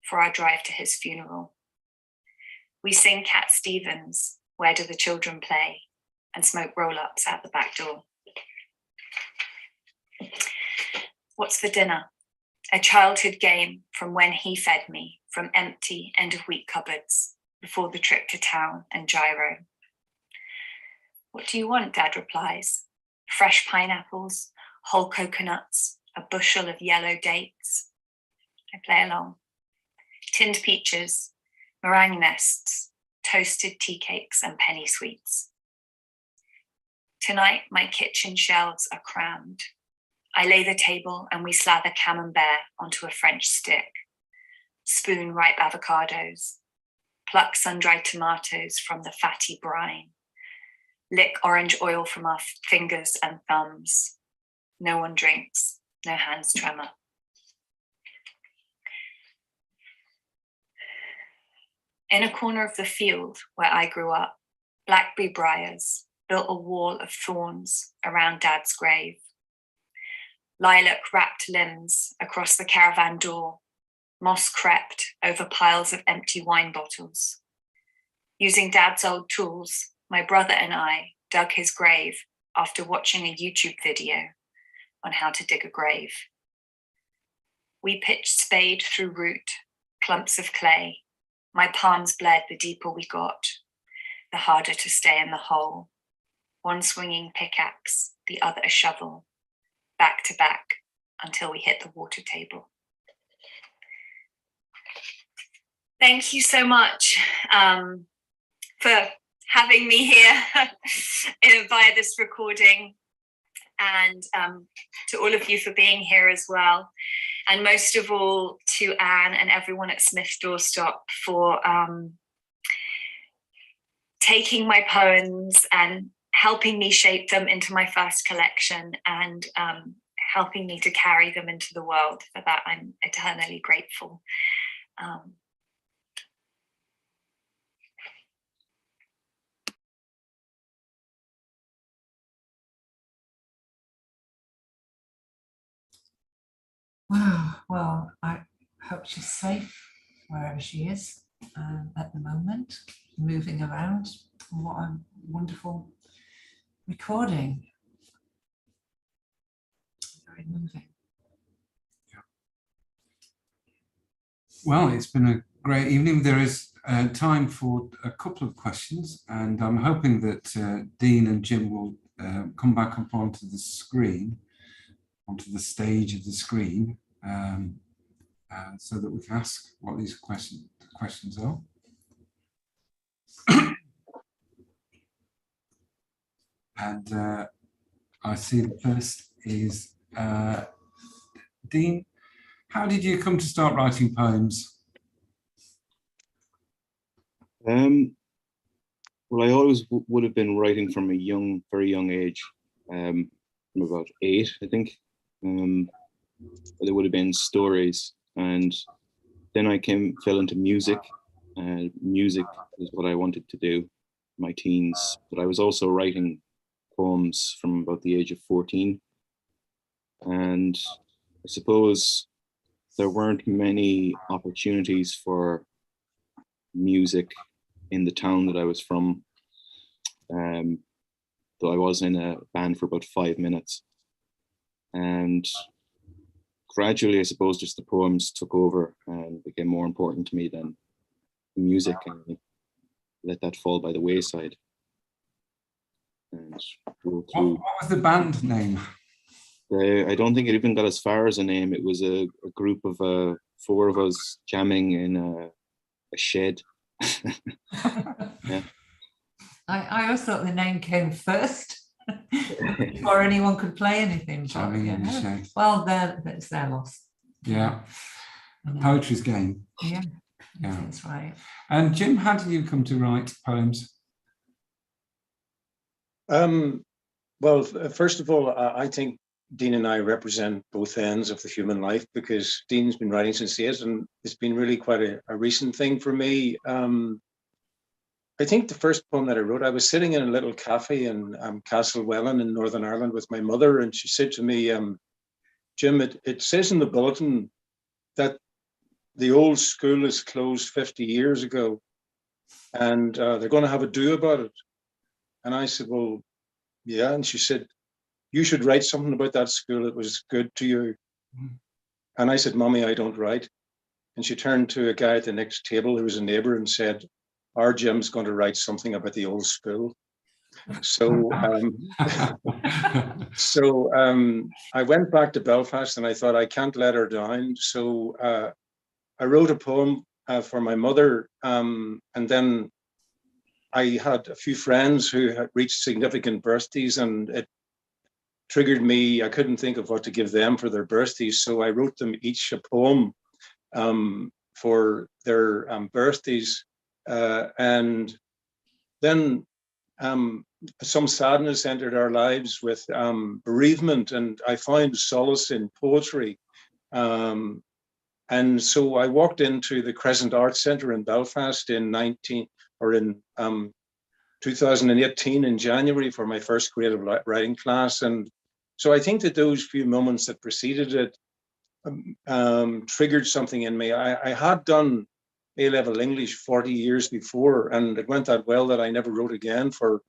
S6: for our drive to his funeral. We sing Cat Stevens, Where Do the Children Play, and smoke roll-ups out the back door. What's for dinner? A childhood game from when he fed me from empty end-of-week cupboards before the trip to town and gyro. What do you want, Dad replies. Fresh pineapples, whole coconuts, a bushel of yellow dates. I play along. Tinned peaches, meringue nests, toasted tea cakes and penny sweets. Tonight, my kitchen shelves are crammed. I lay the table and we slather camembert onto a French stick, spoon ripe avocados, pluck sun-dried tomatoes from the fatty brine, lick orange oil from our fingers and thumbs. No one drinks, no hands tremor. In a corner of the field where I grew up, blackberry briars built a wall of thorns around Dad's grave. Lilac-wrapped limbs across the caravan door, moss crept over piles of empty wine bottles. Using Dad's old tools, my brother and I dug his grave after watching a YouTube video on how to dig a grave. We pitched spade through root, clumps of clay. My palms bled the deeper we got, the harder to stay in the hole. One swinging pickaxe, the other a shovel, back to back until we hit the water table. Thank you so much for having me here via this recording, and to all of you for being here as well. And most of all to Anne and everyone at Smith's Doorstop for taking my poems and helping me shape them into my first collection, and helping me to carry them into the world. For that, I'm eternally grateful.
S2: Wow, well, I hope she's safe wherever she is at the moment, moving around. What a wonderful recording. Very moving.
S3: Well, it's been a great evening. There is time for a couple of questions, and I'm hoping that Dean and Jim will come back up onto the screen, onto the stage of the screen, so that we can ask what these questions are. And I see the first is Dean. How did you come to start writing poems?
S4: Well, I always would have been writing from a very young age, from about 8, I think. There would have been stories, and then I fell into music. Music is what I wanted to do in my teens, but I was also writing poems from about the age of 14. And I suppose there weren't many opportunities for music in the town that I was from, though I was in a band for about 5 minutes. And gradually, I suppose, just the poems took over and became more important to me than the music, and let that fall by the wayside. And
S3: what was the band name?
S4: I don't think it even got as far as a name. It was a group of 4 of us jamming in a shed. Yeah.
S2: I always thought the name came first before anyone could play anything.
S3: Jamming in a shed.
S2: Well, that's their loss.
S3: Yeah. Poetry's game.
S2: Yeah.
S3: Yeah.
S2: That's right.
S3: And Jim, how did you come to write poems?
S5: Well, first of all, I think Dean and I represent both ends of the human life, because Dean's been writing since he is, and it's been really quite a recent thing for me. I think the first poem that I wrote, I was sitting in a little cafe in Castlewellan in Northern Ireland with my mother, and she said to me, Jim, it says in the bulletin that the old school is closed 50 years ago, and they're going to have a do about it. And I said, well, yeah. And she said, you should write something about that school. It was good to you. And I said, Mommy, I don't write. And she turned to a guy at the next table who was a neighbor and said, our Jim's going to write something about the old school. So, I went back to Belfast, and I thought, I can't let her down. So I wrote a poem for my mother, and then I had a few friends who had reached significant birthdays, and it triggered me. I couldn't think of what to give them for their birthdays, so I wrote them each a poem for their birthdays. And then some sadness entered our lives with bereavement, and I found solace in poetry. And so I walked into the Crescent Arts Centre in Belfast in 2018 in January for my first creative writing class. And so I think that those few moments that preceded it triggered something in me. I had done A-level English 40 years before, and it went that well that I never wrote again for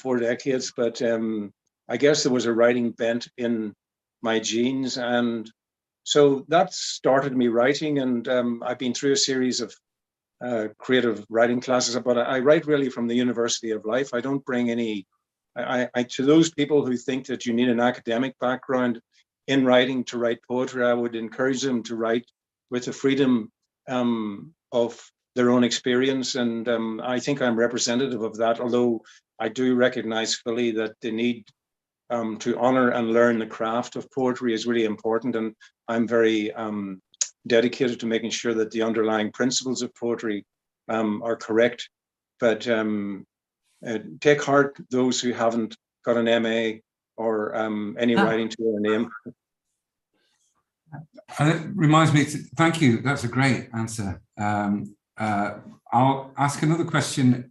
S5: 4 decades. But I guess there was a writing bent in my genes, and so that started me writing. And I've been through a series of creative writing classes, but I write really from the University of Life. I don't bring any. To those people who think that you need an academic background in writing to write poetry, I would encourage them to write with the freedom of their own experience. And I think I'm representative of that, although I do recognize fully that the need to honor and learn the craft of poetry is really important. And I'm very dedicated to making sure that the underlying principles of poetry are correct. But take heart those who haven't got an MA or any writing to their name.
S3: And it reminds me, thank you, that's a great answer. I'll ask another question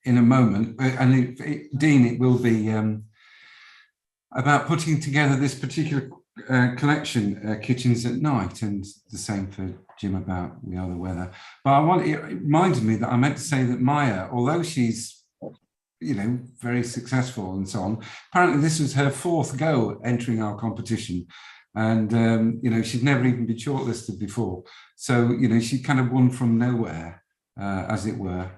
S3: in a moment, and Dean, it will be about putting together this particular collection, Kitchens at Night, and the same for Jim about We Are the Weather. But it reminded me that I meant to say that Maya, although she's very successful and so on, apparently this was her 4th go entering our competition. And, she'd never even been shortlisted before. So, she kind of won from nowhere, as it were.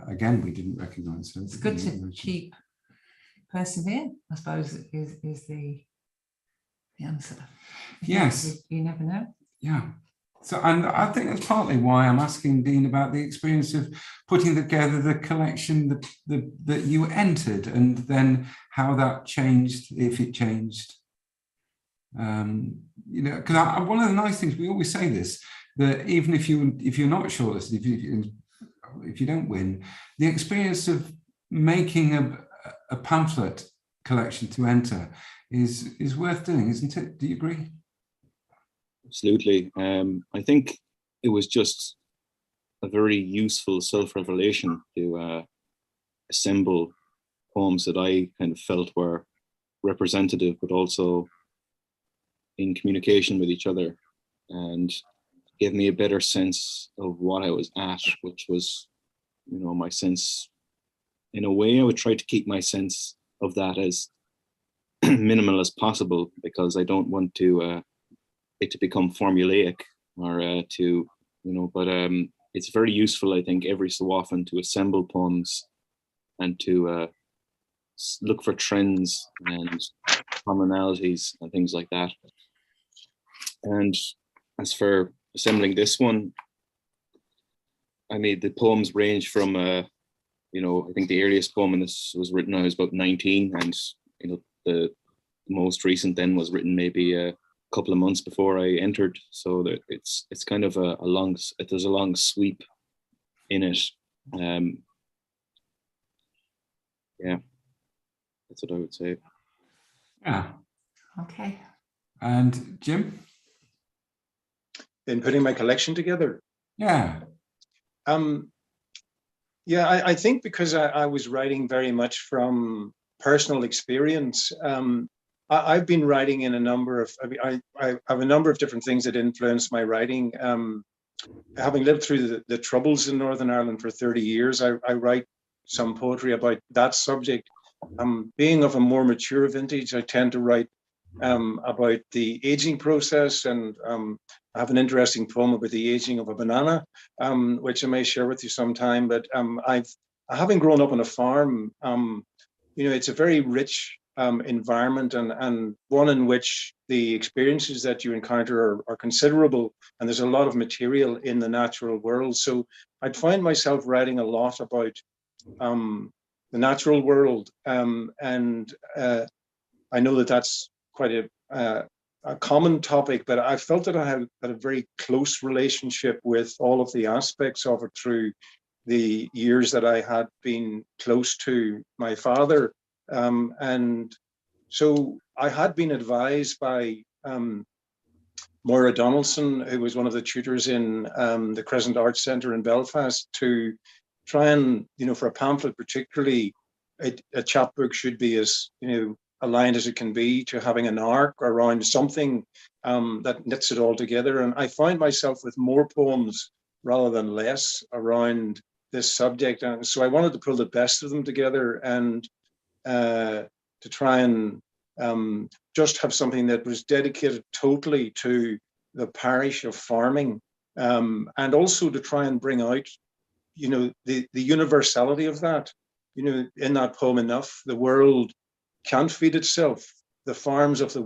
S3: Again, we didn't recognise her.
S2: It's good to keep persevere, I suppose, is the answer.
S3: Yes.
S2: You never know.
S3: Yeah. So, and I think that's partly why I'm asking Dean about the experience of putting together the collection that you entered, and then how that changed, if it changed. Because one of the nice things, we always say this, that even if you're not shortlisted, if you don't win, the experience of making a pamphlet collection to enter is worth doing, isn't it? Do you agree?
S4: Absolutely. I think it was just a very useful self-revelation to assemble poems that I kind of felt were representative, but also in communication with each other, and gave me a better sense of what I was at, which was, my sense. In a way, I would try to keep my sense of that as minimal as possible, because I don't want to it to become formulaic or but it's very useful, I think, every so often to assemble poems and to look for trends and commonalities and things like that. And as for assembling this one, I mean, the poems range from, I think the earliest poem in this was written when I was about 19, and, the most recent then was written maybe a couple of months before I entered. So that it's kind of there's a long sweep in it. Yeah, that's what I would say.
S3: Yeah.
S2: Okay.
S3: And Jim?
S5: In putting my collection together.
S3: Yeah.
S5: I think because I was writing very much from personal experience. I've been writing in a number of, I have a number of different things that influence my writing. Having lived through the Troubles in Northern Ireland for 30 years, I write some poetry about that subject. Being of a more mature vintage, I tend to write about the aging process, and I have an interesting poem about the aging of a banana, which I may share with you sometime. But having grown up on a farm, it's a very rich environment, and one in which the experiences that you encounter are considerable, and there's a lot of material in the natural world. So I'd find myself writing a lot about the natural world. And I know that that's quite a common topic, but I felt that I had a very close relationship with all of the aspects of it through the years that I had been close to my father. And so I had been advised by Moira Donaldson, who was one of the tutors in the Crescent Arts Centre in Belfast, to try and, for a pamphlet particularly, a chapbook should be as, aligned as it can be to having an arc around something that knits it all together. And I find myself with more poems rather than less around this subject. And so I wanted to pull the best of them together and to try and just have something that was dedicated totally to the parish of farming, and also to try and bring out, the universality of that. In that poem, Enough, the world can't feed itself. The farms of the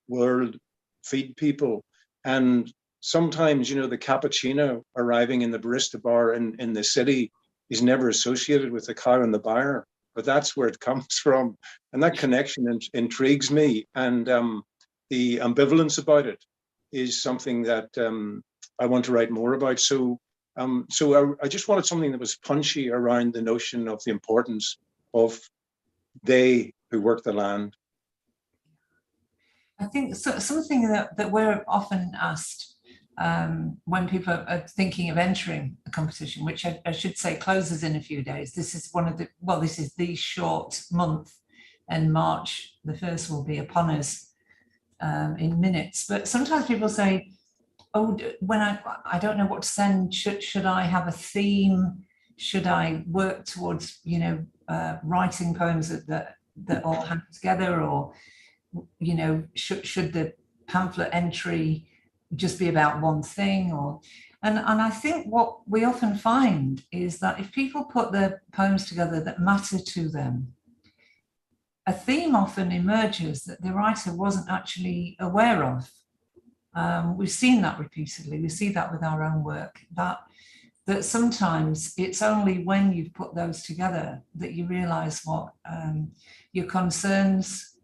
S5: world feed people. And sometimes, the cappuccino arriving in the barista bar in the city is never associated with the cow and the buyer, but that's where it comes from. And that connection intrigues me. And the ambivalence about it is something that I want to write more about. So I just wanted something that was punchy around the notion of the importance of they who work the land.
S2: I think something that we're often asked when people are thinking of entering a competition, which I should say closes in a few days. This is this is the short month, and March the 1st will be upon us in minutes. But sometimes people say, oh, when I don't know what to send, should I have a theme? Should I work towards, writing poems that all hang together, or, should the pamphlet entry just be about one thing? And I think what we often find is that if people put their poems together that matter to them, a theme often emerges that the writer wasn't actually aware of. We've seen that repeatedly. We see that with our own work, that sometimes it's only when you've put those together that you realize what your concerns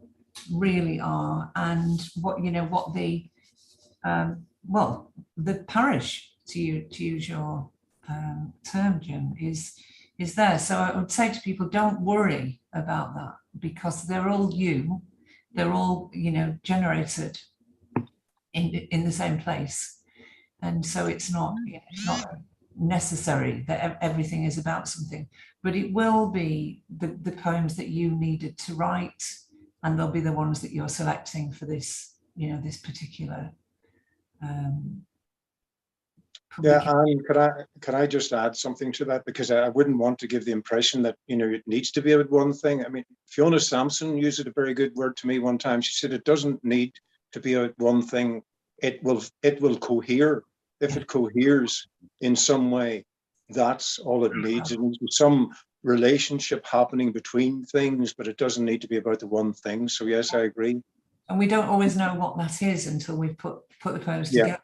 S2: really are, and what the parish, to use your term, Jim, is there. So I would say to people, don't worry about that, because they're all they're all generated in the same place, and so it's not necessary that everything is about something, but it will be the poems that you needed to write, and they'll be the ones that you're selecting for this this particular
S5: yeah. And could I just add something to that, because I wouldn't want to give the impression that it needs to be about one thing. I mean, Fiona Sampson used a very good word to me one time. She said it doesn't need to be about one thing. It will cohere. If it coheres in some way, that's all it needs. It needs some relationship happening between things, but it doesn't need to be about the one thing. So yes, I agree.
S2: And we don't always know what that is until we've put the poems together.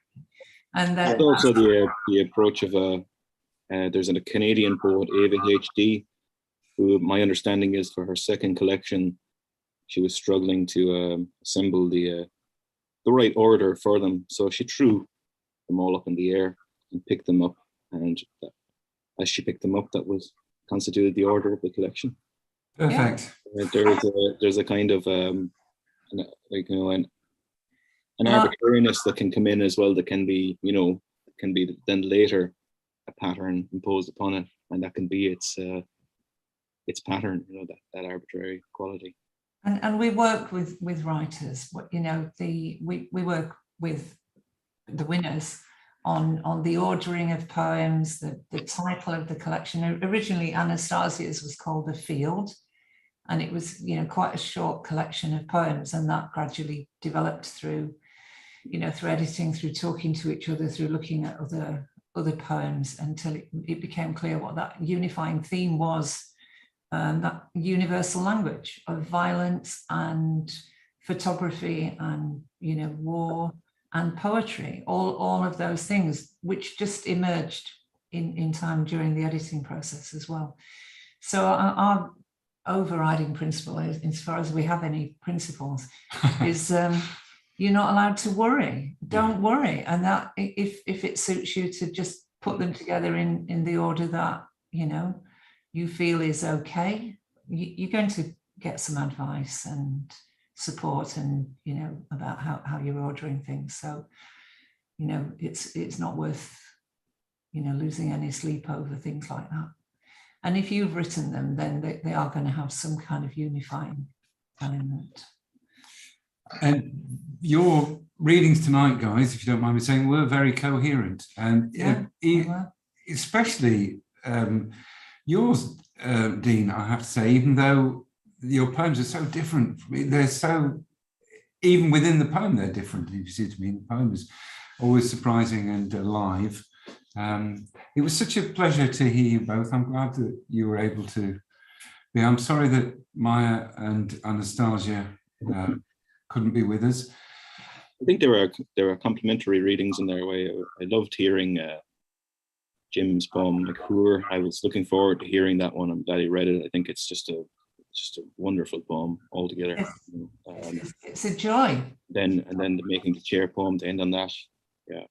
S2: And
S4: that's also the approach of there's a Canadian poet, Ava H.D., who my understanding is for her second collection, she was struggling to assemble the right order for them. So she threw them all up in the air and picked them up, and as she picked them up, that was constituted the order of the collection.
S3: Perfect.
S4: There's a kind of an arbitrariness that can come in as well, that can be then later a pattern imposed upon it, and that can be its pattern, that arbitrary quality.
S2: And we work with writers. We work with the winners on the ordering of poems, the title of the collection. Originally, Anastasia's was called The Field, and it was quite a short collection of poems, and that gradually developed through through editing, through talking to each other, through looking at other poems, until it became clear what that unifying theme was. That universal language of violence and photography and war and poetry, all of those things, which just emerged in time during the editing process as well. So our overriding principle, as far as we have any principles, is you're not allowed to worry. Don't worry. And that if it suits you to just put them together in the order that, you know, you feel is okay, you're going to get some advice and support and, you know, about how you're ordering things. So, you know, it's not worth, you know, losing any sleep over things like that. And if you've written them, then they are going to have some kind of unifying element.
S3: And your readings tonight, guys, if you don't mind me saying, were very coherent. And especially yours, Dean, I have to say, even though your poems are so different, they're so, even within the poem, they're different. If you see what I mean, the poem is always surprising and alive. It was such a pleasure to hear you both. I'm glad that you were able to be. I'm sorry that Maya and Anastasia couldn't be with us.
S4: I think there were complimentary readings in their way. I loved hearing Jim's poem, Nagra. I was looking forward to hearing that one. I'm glad he read it. I think it's just a wonderful poem altogether.
S2: It's a joy.
S4: Then making the chair poem to end on that. Yeah.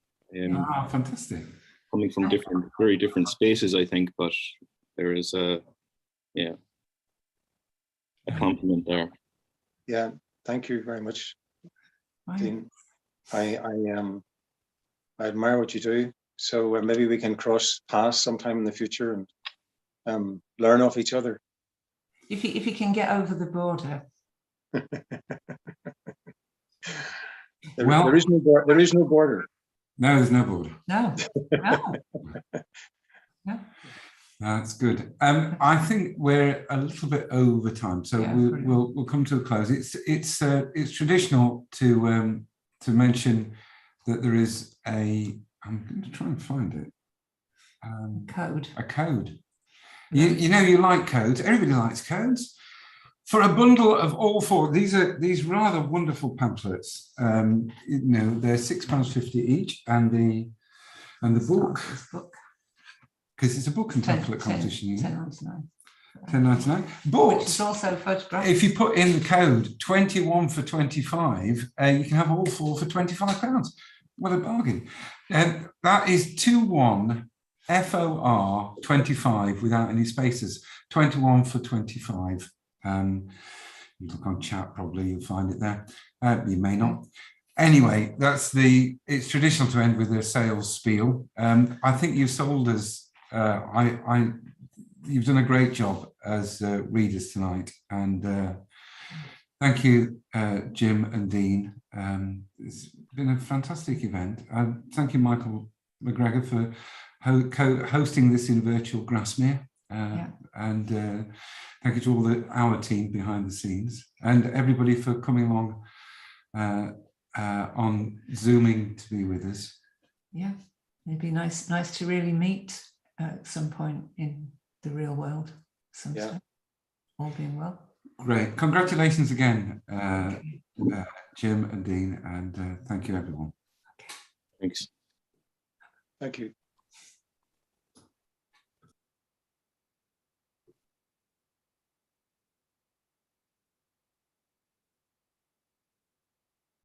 S3: Fantastic.
S4: Coming from very different spaces, I think, but there is a compliment there.
S5: Yeah, thank you very much, Dean. I admire what you do. So maybe we can cross paths sometime in the future and learn off each other.
S2: If you can get over the border.
S5: There is no border.
S3: No, there's no border.
S2: No.
S3: That's good. I think we're a little bit over time, so we'll come to a close. It's traditional to mention that there is a. I'm going to try and find it.
S2: Code.
S3: A code. You know, you like codes. Everybody likes codes. For a bundle of all four, these are these rather wonderful pamphlets. You know, they're £6.50 each, and the book, because it's a book and pamphlet competition. £10.99. But
S2: which is also photographed.
S3: If you put in the code 21 for 25, you can have all four for £25. What a bargain! That is 21 FOR 25 without any spaces. 21 for 25. You look on chat, probably you'll find it there. You may not. Anyway, it's traditional to end with a sales spiel. I think you've sold us. You've done a great job as readers tonight, and thank you, Jim and Dean. It's been a fantastic event. Thank you, Michael McGregor, for hosting this in virtual Grasmere. And thank you to all our team behind the scenes, and everybody for coming along on Zooming to be with us. Yeah,
S2: it'd be nice to really meet at some point in the real world. All being well.
S3: Great. Congratulations again, Jim and Dean, and thank you, everyone.
S4: Thanks.
S5: Thank you.